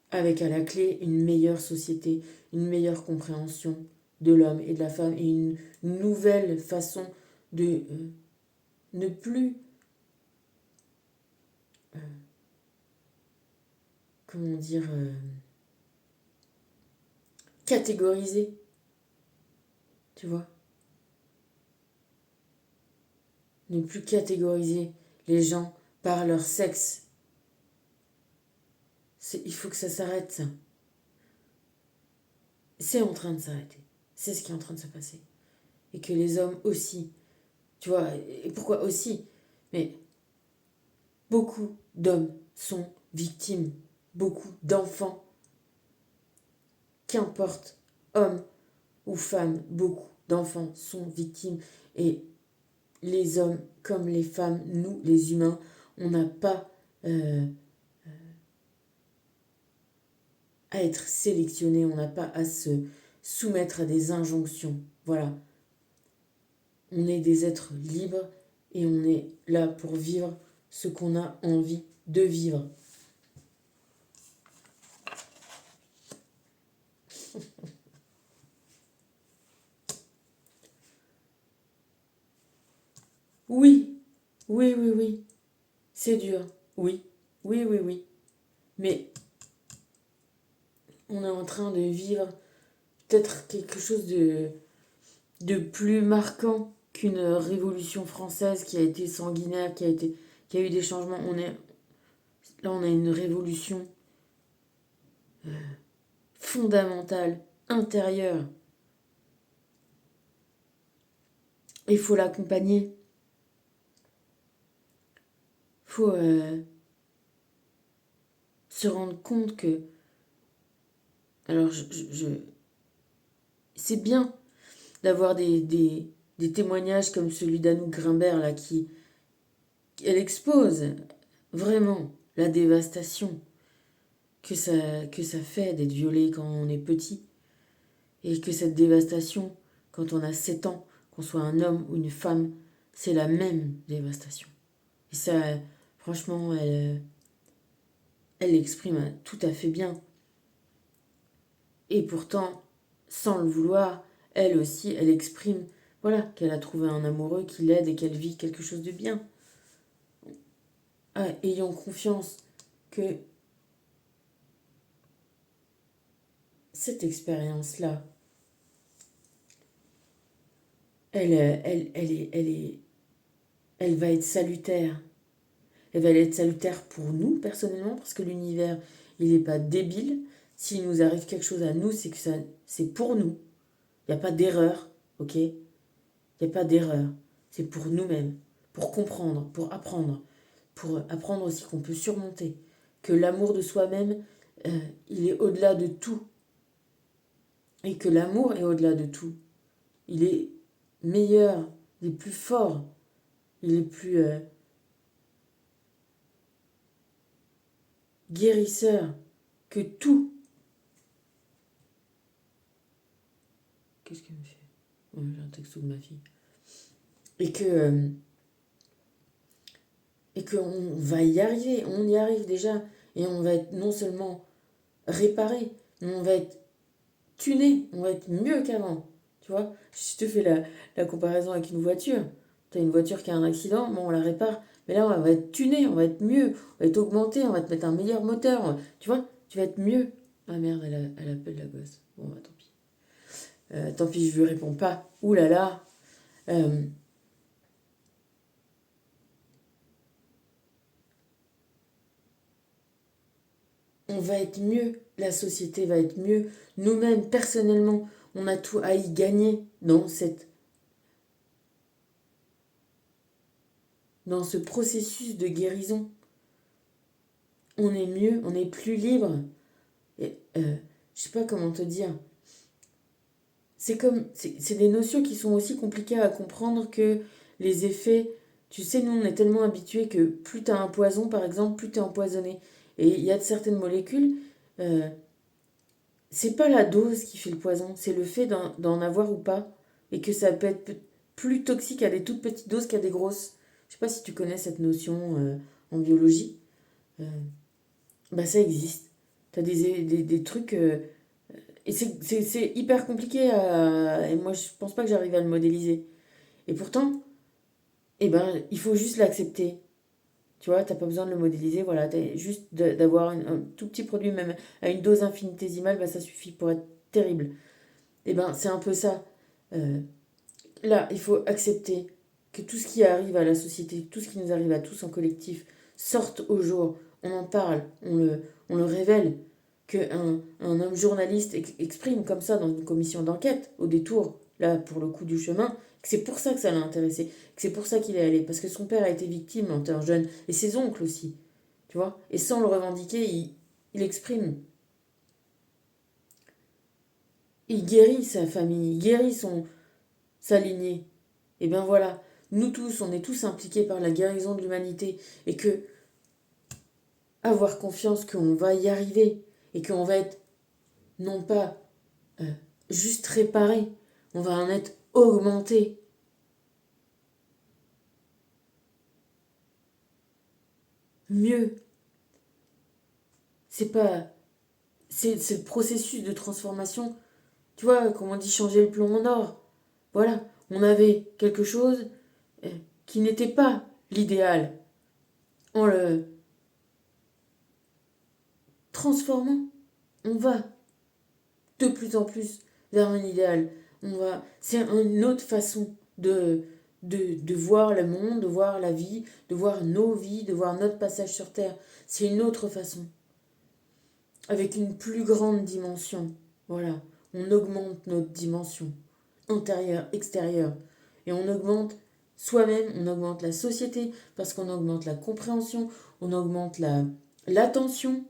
avec à la clé une meilleure société, une meilleure compréhension de l'homme et de la femme et une nouvelle façon de ne plus, comment dire, catégoriser, tu vois. Ne plus catégoriser les gens par leur sexe. Il faut que ça s'arrête, ça. C'est en train de s'arrêter. C'est ce qui est en train de se passer. Et que les hommes aussi, tu vois, et pourquoi aussi? Mais beaucoup d'hommes sont victimes. Beaucoup d'enfants, qu'importe, hommes ou femmes, beaucoup d'enfants sont victimes. Et les hommes comme les femmes, nous les humains, on n'a pas à être sélectionnés, on n'a pas à se soumettre à des injonctions. Voilà. On est des êtres libres et on est là pour vivre ce qu'on a envie de vivre. Oui, oui, oui, oui. C'est dur. Oui, oui, oui, oui. Mais on est en train de vivre peut-être quelque chose de plus marquant qu'une révolution française qui a été sanguinaire, qui a eu des changements. Là, on a une révolution fondamentale, intérieure. Il faut l'accompagner. Il faut se rendre compte que... Alors, c'est bien d'avoir des témoignages comme celui d'Anouk Grimbert, là, elle expose vraiment la dévastation que ça fait d'être violé quand on est petit. Et que cette dévastation, quand on a 7 ans, qu'on soit un homme ou une femme, c'est la même dévastation. Et ça, franchement, elle l'exprime tout à fait bien. Et pourtant, sans le vouloir, elle aussi, elle exprime, voilà, qu'elle a trouvé un amoureux qui l'aide et qu'elle vit quelque chose de bien. Ah, ayons confiance que cette expérience-là, elle va être salutaire. Elle va être salutaire pour nous, personnellement, parce que l'univers, il n'est pas débile. S'il nous arrive quelque chose à nous, c'est que c'est pour nous. Il n'y a pas d'erreur, ok? Il n'y a pas d'erreur. c'est pour nous-mêmes, pour comprendre, pour apprendre aussi qu'on peut surmonter, que l'amour de soi-même, il est au-delà de tout, et que l'amour est au-delà de tout. Il est meilleur, il est plus fort, il est plus guérisseur que tout. Qu'est-ce qu'elle me fait? Oh, j'ai un texto de ma fille. Et qu'on va y arriver, on y arrive déjà. Et on va être non seulement réparé, mais on va être tuné, on va être mieux qu'avant. Tu vois, si je te fais la comparaison avec une voiture, tu as une voiture qui a un accident, bon, on la répare, mais là, on va être tuné, on va être mieux, on va être augmenté, on va te mettre un meilleur moteur, tu vois, tu vas être mieux. Ah merde, elle appelle la gosse. Bon, bah tant pis. Tant pis, je lui réponds pas. Ouh là là. On va être mieux, la société va être mieux, nous-mêmes, personnellement, on a tout à y gagner dans ce processus de guérison. On est mieux, on est plus libre. Et, je sais pas comment te dire. C'est des notions qui sont aussi compliquées à comprendre que les effets. Tu sais, nous, on est tellement habitués que plus tu as un poison, par exemple, plus tu es empoisonné. Et il y a de certaines molécules, euh, c'est pas la dose qui fait le poison, c'est le fait d'en avoir ou pas. Et que ça peut être plus toxique à des toutes petites doses qu'à des grosses. Je sais pas si tu connais cette notion en biologie. Euh, Bah ça existe. T'as des trucs... et c'est hyper compliqué et moi, je pense pas que j'arrive à le modéliser. Et pourtant, eh ben, il faut juste l'accepter. Tu vois, t'as pas besoin de le modéliser, voilà. Juste d'avoir un tout petit produit, même à une dose infinitésimale, bah ça suffit pour être terrible. Eh ben, c'est un peu ça. Euh, Là, il faut accepter que tout ce qui arrive à la société, tout ce qui nous arrive à tous en collectif, sorte au jour. On en parle, on le révèle. Qu'un homme journaliste exprime comme ça dans une commission d'enquête, au détour, là, pour le coup du chemin, que c'est pour ça que ça l'a intéressé, que c'est pour ça qu'il est allé, parce que son père a été victime en étant jeune, et ses oncles aussi, tu vois. Et sans le revendiquer, il exprime. Il guérit sa famille, il guérit sa lignée. Et bien voilà, nous tous, on est tous impliqués par la guérison de l'humanité et que avoir confiance qu'on va y arriver et qu'on va être non pas euh, juste réparé, on va en être augmenté, mieux. C'est pas, c'est le processus de transformation. Tu vois, comme on dit, changer le plomb en or. Voilà, on avait quelque chose euh, qui n'était pas l'idéal. En le transformant, on va de plus en plus vers un idéal. C'est une autre façon de voir le monde, de voir la vie, de voir nos vies, de voir notre passage sur Terre. C'est une autre façon, avec une plus grande dimension. Voilà, on augmente notre dimension, intérieure, extérieure. Et on augmente soi-même, on augmente la société, parce qu'on augmente la compréhension, on augmente l'attention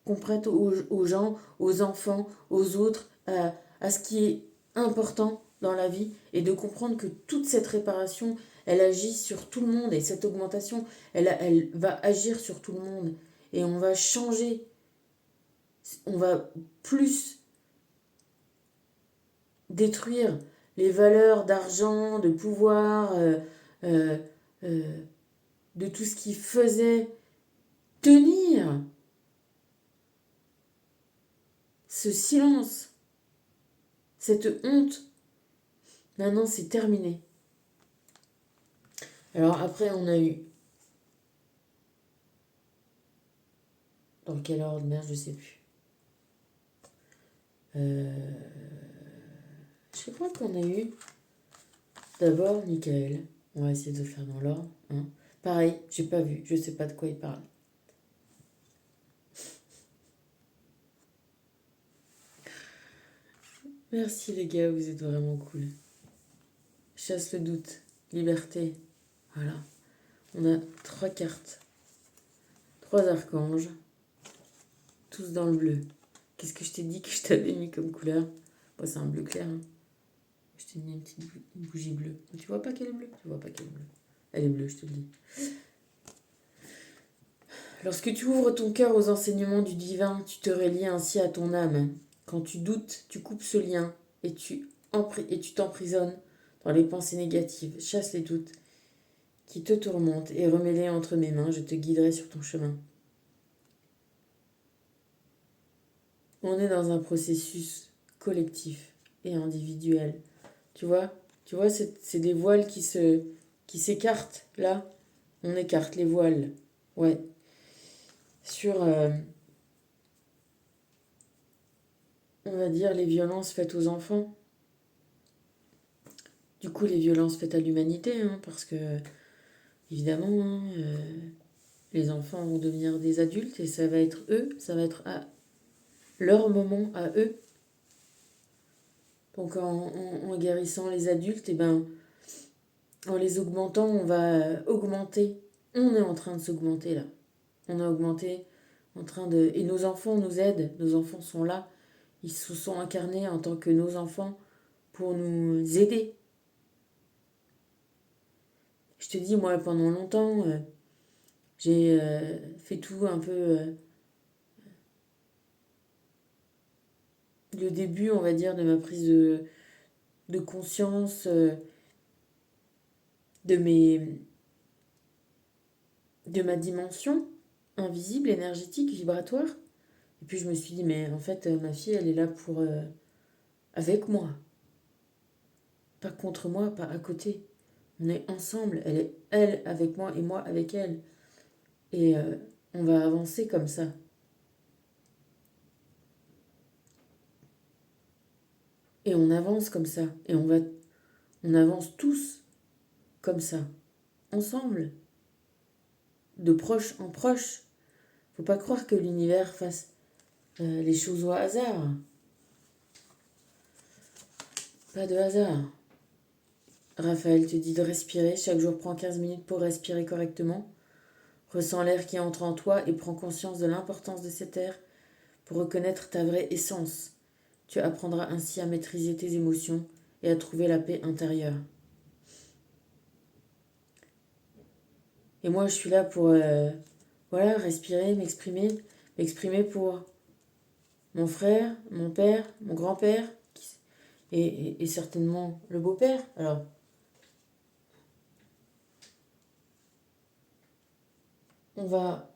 qu'on prête aux gens, aux enfants, aux autres, à ce qui est important dans la vie, et de comprendre que toute cette réparation, elle agit sur tout le monde, et cette augmentation, elle va agir sur tout le monde. Et on va changer, on va plus détruire les valeurs d'argent, de pouvoir, euh, euh, de tout ce qui faisait tenir ce silence, cette honte. Maintenant, c'est terminé. Alors après, on a eu... Dans quel ordre, merde, je sais plus. Je crois qu'on a eu d'abord Michael. On va essayer de le faire dans l'ordre. Hein. Pareil, j'ai pas vu, je sais pas de quoi il parle. Merci les gars, vous êtes vraiment cool. Chasse le doute. liberté. Voilà. On a 3 cartes. 3 archanges. Tous dans le bleu. Qu'est-ce que je t'ai dit que je t'avais mis comme couleur? Bon, c'est un bleu clair. Hein. Je t'ai mis une bougie bleue. Tu vois pas qu'elle est bleue? Tu vois pas qu'elle est bleue. Elle est bleue, je te le dis. Lorsque tu ouvres ton cœur aux enseignements du divin, tu te relis ainsi à ton âme. Quand tu doutes, tu coupes ce lien et tu t'emprisonnes dans les pensées négatives. Chasse les doutes qui te tourmentent et remets-les entre mes mains, je te guiderai sur ton chemin. On est dans un processus collectif et individuel. Tu vois, c'est des voiles qui s'écartent, là. On écarte les voiles. Ouais. Sur, on va dire, les violences faites aux enfants. Du coup, les violences faites à l'humanité, hein, parce que, évidemment, hein, les enfants vont devenir des adultes et ça va être eux, ça va être à leur moment, à eux. Donc, en guérissant les adultes, et ben, en les augmentant, on va augmenter. On est en train de s'augmenter, là. On a augmenté, en train de... Et nos enfants nous aident, nos enfants sont là. Ils se sont incarnés en tant que nos enfants pour nous aider. Je te dis, moi, pendant longtemps, j'ai fait tout un peu... le début, on va dire, de ma prise de conscience de ma dimension invisible, énergétique, vibratoire. Et puis je me suis dit, mais en fait, ma fille, elle est là pour... avec moi. Pas contre moi, pas à côté. On est ensemble. Elle est elle avec moi et moi avec elle. Et on va avancer comme ça. Et on avance comme ça. Et on avance tous comme ça. Ensemble. De proche en proche. Faut pas croire que l'univers fasse les choses au hasard. Pas de hasard. Raphaël te dit de respirer. Chaque jour, prends 15 minutes pour respirer correctement. Ressens l'air qui entre en toi et prends conscience de l'importance de cet air pour reconnaître ta vraie essence. Tu apprendras ainsi à maîtriser tes émotions et à trouver la paix intérieure. Et moi, je suis là pour respirer, m'exprimer pour mon frère, mon père, mon grand-père et certainement le beau-père. Alors, on va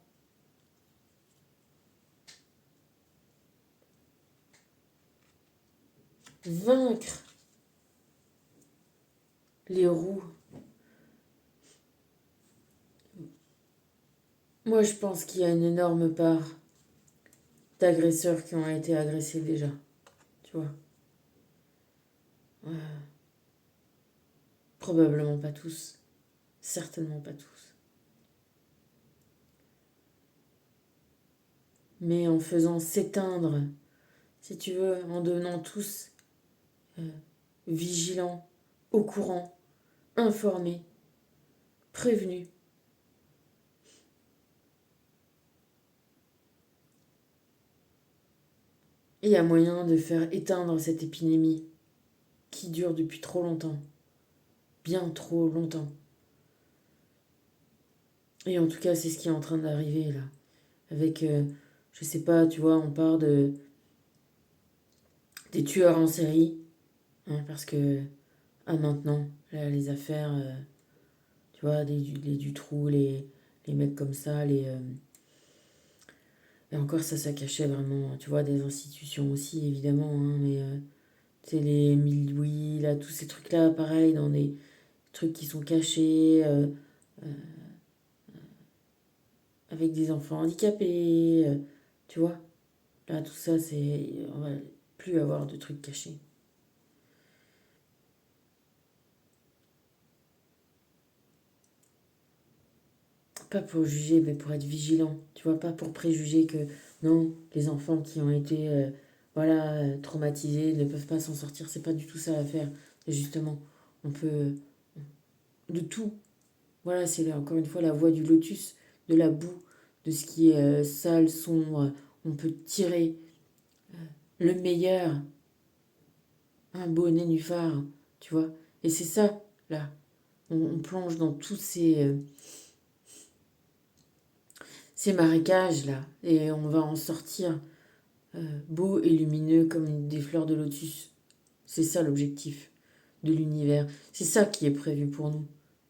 vaincre les roues. Moi, je pense qu'il y a une énorme part d'agresseurs qui ont été agressés déjà. Tu vois. Probablement pas tous. Certainement pas tous. Mais en faisant s'éteindre, si tu veux, en devenant tous vigilants, au courant, informés, prévenus. Il y a moyen de faire éteindre cette épidémie qui dure depuis trop longtemps. Bien trop longtemps. Et en tout cas, c'est ce qui est en train d'arriver là. Avec, je sais pas, tu vois, on part des tueurs en série. Hein, parce que, maintenant, là, les affaires, tu vois, les Dutroux, les mecs comme ça, et encore ça cachait vraiment, tu vois, des institutions aussi, évidemment, hein, mais c'est les mille Louis, là, tous ces trucs-là, pareil, dans des trucs qui sont cachés, avec des enfants handicapés, tu vois. Là, tout ça, on va plus avoir de trucs cachés. Pas pour juger, mais pour être vigilant, tu vois, pas pour préjuger que, non, les enfants qui ont été, traumatisés ne peuvent pas s'en sortir, c'est pas du tout ça l'affaire. Et justement, on peut de tout. Voilà, c'est là, encore une fois la voie du lotus, de la boue, de ce qui est sale, sombre. On peut tirer le meilleur, un beau nénuphar, tu vois. Et c'est ça, là. On plonge dans tous ces marécages, là. Et on va en sortir beau et lumineux comme des fleurs de lotus. C'est ça l'objectif de l'univers. C'est ça qui est prévu pour nous.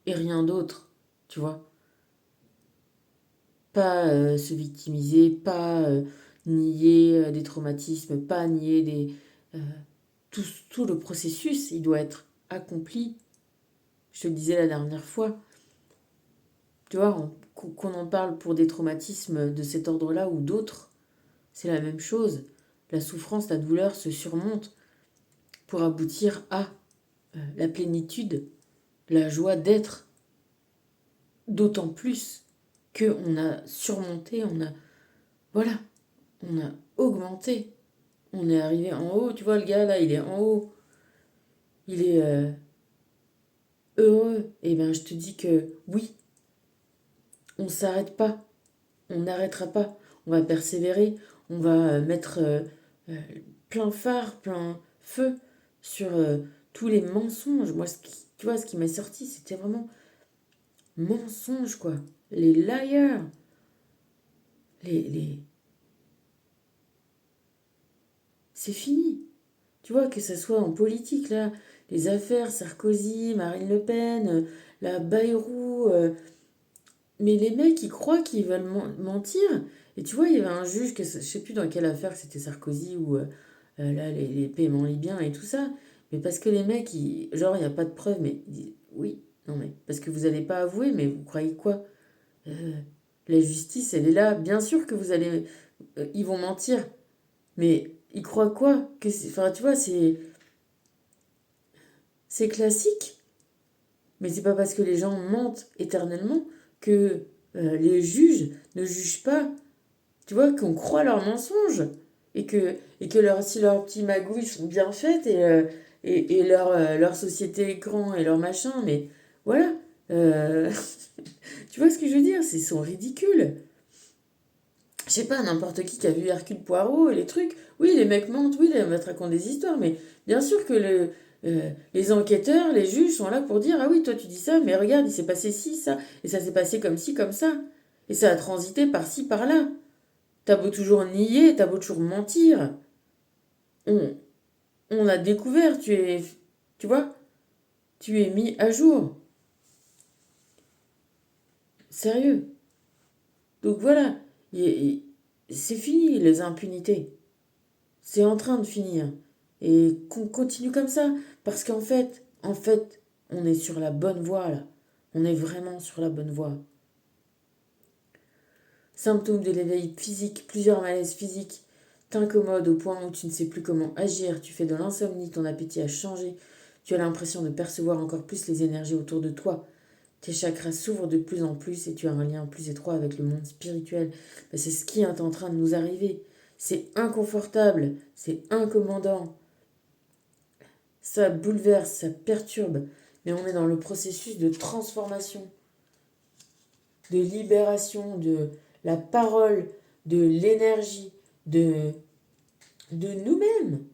Et rien d'autre, tu vois. Pas se victimiser, pas nier des traumatismes, pas nier des... euh, tout le processus, il doit être accompli. Je te le disais la dernière fois. Tu vois, qu'on en parle pour des traumatismes de cet ordre-là ou d'autres, c'est la même chose. La souffrance, la douleur se surmontent pour aboutir à la plénitude, la joie d'être. D'autant plus qu'on a surmonté, voilà, on a augmenté. On est arrivé en haut, tu vois, le gars là, il est en haut. Il est heureux. Et bien, je te dis que oui, on ne s'arrête pas. On n'arrêtera pas. On va persévérer. On va mettre euh, plein phare, plein feu sur tous les mensonges. Moi, tu vois, ce qui m'est sorti, c'était vraiment mensonges, quoi. Les liars. Les... C'est fini. Tu vois, que ce soit en politique, là, les affaires, Sarkozy, Marine Le Pen, la Bayrou, mais les mecs, ils croient qu'ils veulent mentir. Et tu vois, il y avait un juge, je sais plus dans quelle affaire, que c'était Sarkozy ou là, les paiements libyens et tout ça. Mais parce que les mecs, genre, il n'y a pas de preuves, mais ils disent, oui, non, mais parce que vous n'allez pas avouer, mais vous croyez quoi? Euh, la justice, elle est là. Bien sûr que vous allez... ils vont mentir, mais ils croient quoi? Enfin, tu vois, c'est classique. Mais c'est pas parce que les gens mentent éternellement que les juges ne jugent pas. Tu vois, qu'on croit leurs mensonges. Et que si leurs petits magouilles sont bien faites et leur société écran et leur machin, mais voilà. Euh, tu vois ce que je veux dire? Ils sont ridicules. Je sais pas, n'importe qui a vu Hercule Poirot et les trucs. Oui, les mecs mentent, oui, les mecs racontent des histoires, mais bien sûr que les enquêteurs, les juges sont là pour dire: ah oui, toi tu dis ça, mais regarde, il s'est passé ci, ça, et ça s'est passé comme ci, comme ça. Et ça a transité par-ci, par-là. T'as beau toujours nier, t'as beau toujours mentir. On, on a découvert, tu vois, tu es mis à jour. Sérieux. Donc voilà, c'est fini les impunités. C'est en train de finir. Et qu'on continue comme ça. Parce qu'en fait, on est sur la bonne voie là. On est vraiment sur la bonne voie. Symptômes de l'éveil physique, plusieurs malaises physiques. T'incommode au point où tu ne sais plus comment agir. Tu fais de l'insomnie, ton appétit a changé. Tu as l'impression de percevoir encore plus les énergies autour de toi. Tes chakras s'ouvrent de plus en plus et tu as un lien plus étroit avec le monde spirituel. Ben, c'est ce qui est en train de nous arriver. C'est inconfortable, c'est incommandant. Ça bouleverse, ça perturbe, mais on est dans le processus de transformation, de libération, de la parole, de l'énergie, de nous-mêmes.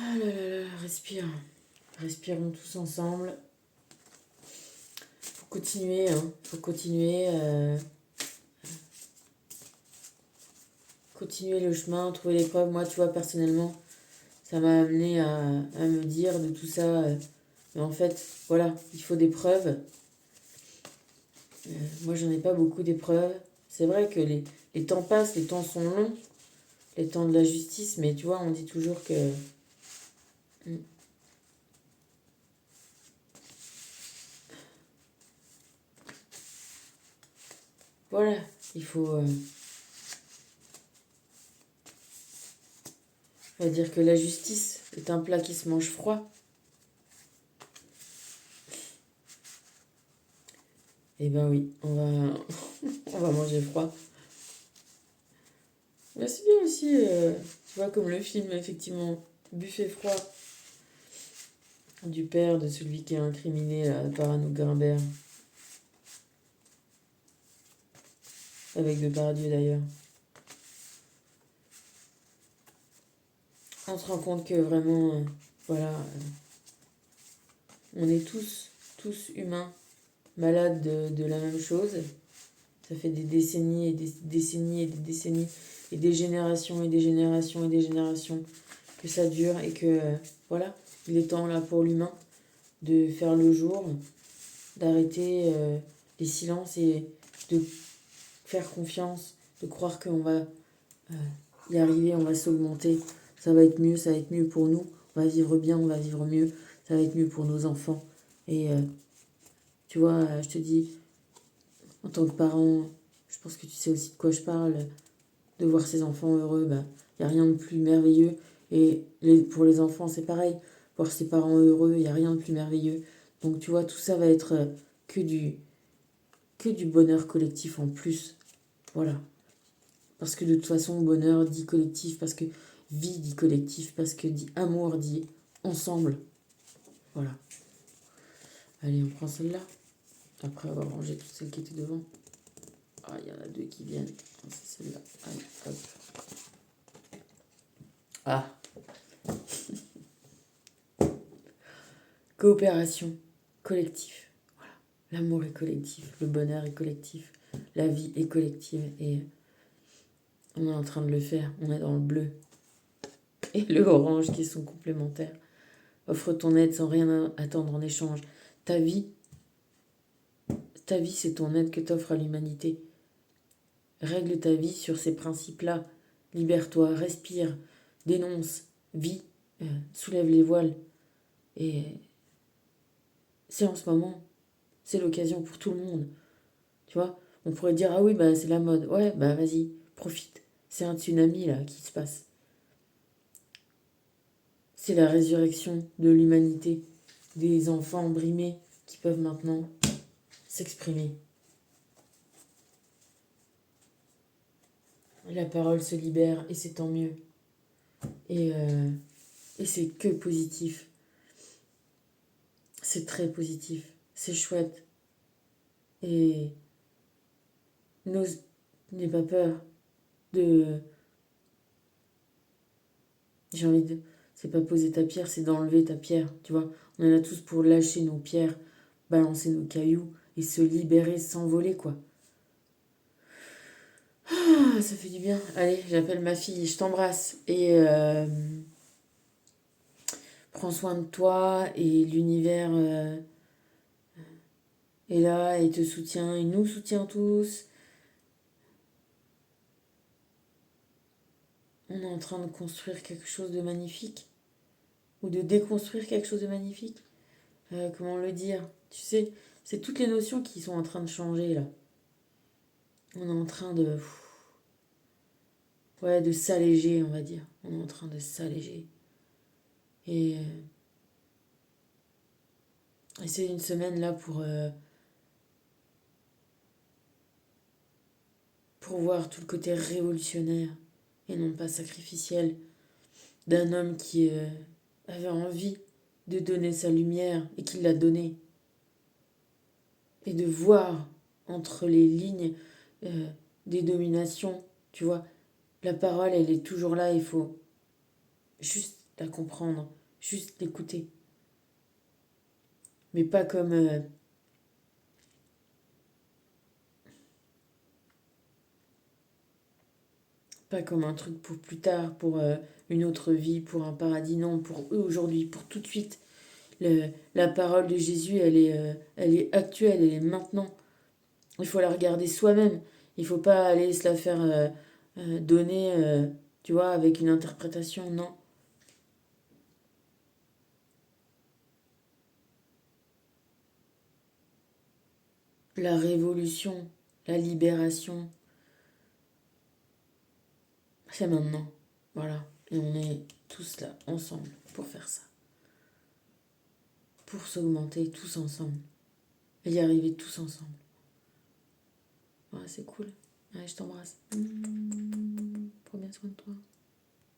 Ah là là là, respire. Respirons tous ensemble. Faut continuer, hein. Faut continuer, continuer le chemin, trouver les preuves. Moi, tu vois, personnellement, ça m'a amené à me dire de tout ça. Mais en fait, voilà, il faut des preuves. Moi, j'en ai pas beaucoup d'épreuves. C'est vrai que les temps passent, les temps sont longs, les temps de la justice, mais tu vois, on dit toujours que... Hmm, voilà, il faut... on va dire que la justice est un plat qui se mange froid. Eh ben oui, on va, on va manger froid. Ouais, c'est bien aussi, tu vois, comme le film, effectivement, Buffet froid, du père de celui qui est incriminé là, par Anouk Grimbert, avec Depardieu d'ailleurs. On se rend compte que vraiment, voilà, on est tous humains, malades de la même chose. Ça fait des décennies et des décennies et des décennies et des générations et des générations et des générations que ça dure et que, voilà, il est temps là pour l'humain de faire le jour, d'arrêter les silences et de faire confiance, de croire qu'on va y arriver, on va s'augmenter, ça va être mieux pour nous, on va vivre bien, on va vivre mieux, ça va être mieux pour nos enfants. Et tu vois, je te dis, en tant que parent, je pense que tu sais aussi de quoi je parle, de voir ses enfants heureux, bah, il n'y a rien de plus merveilleux. Et pour les enfants, c'est pareil, voir ses parents heureux, il n'y a rien de plus merveilleux. Donc tu vois, tout ça va être que du bonheur collectif en plus. Voilà. Parce que de toute façon, bonheur dit collectif, parce que vie dit collectif, parce que dit amour dit ensemble. Voilà. Allez, on prend celle-là. Après avoir rangé toutes celles qui étaient devant. Ah, il y en a deux qui viennent. Ah, c'est celle-là. Allez, hop. Ah. Coopération. Collectif. Voilà. L'amour est collectif. Le bonheur est collectif. La vie est collective. Et on est en train de le faire. On est dans le bleu. Et le orange qui sont complémentaires. Offre ton aide sans rien attendre en échange. Ta vie, c'est ton aide que t'offres à l'humanité. Règle ta vie sur ces principes-là. Libère-toi, respire, dénonce, vis, soulève les voiles. Et c'est en ce moment, c'est l'occasion pour tout le monde. Tu vois, on pourrait dire, ah oui, bah c'est la mode. Ouais, bah vas-y, profite. C'est un tsunami là qui se passe. C'est la résurrection de l'humanité, des enfants brimés qui peuvent maintenant s'exprimer. La parole se libère et c'est tant mieux. Et, euh, et c'est que positif. C'est très positif. C'est chouette. Et n'aie pas peur de... J'ai envie de... C'est pas poser ta pierre, c'est d'enlever ta pierre. Tu vois, on en a tous pour lâcher nos pierres, balancer nos cailloux et se libérer, s'envoler, quoi. Ah, ça fait du bien. Allez, j'appelle ma fille, je t'embrasse. Et prends soin de toi et l'univers est là et te soutient. Il nous soutient tous. On est en train de construire quelque chose de magnifique. Ou de déconstruire quelque chose de magnifique. Comment le dire? Tu sais, c'est toutes les notions qui sont en train de changer là. On est en train de... Ouais, de s'alléger, on va dire. On est en train de s'alléger. Et, et c'est une semaine là pour voir tout le côté révolutionnaire et non pas sacrificiel d'un homme qui avait envie de donner sa lumière et qui l'a donnée. Et de voir entre les lignes euh, des dominations, tu vois, la parole, elle est toujours là, il faut juste la comprendre, juste l'écouter. Mais pas comme un truc pour plus tard, pour une autre vie, pour un paradis, non, pour eux aujourd'hui, pour tout de suite. La parole de Jésus, elle est actuelle, elle est maintenant. Il faut la regarder soi-même. Il faut pas aller se la faire donner, tu vois, avec une interprétation, non. La révolution, la libération, c'est maintenant. Voilà. Et on est tous là, ensemble, pour faire ça. Pour s'augmenter tous ensemble. Et y arriver tous ensemble. Ouais, c'est cool. Allez, je t'embrasse. Prends bien Prends bien soin de toi.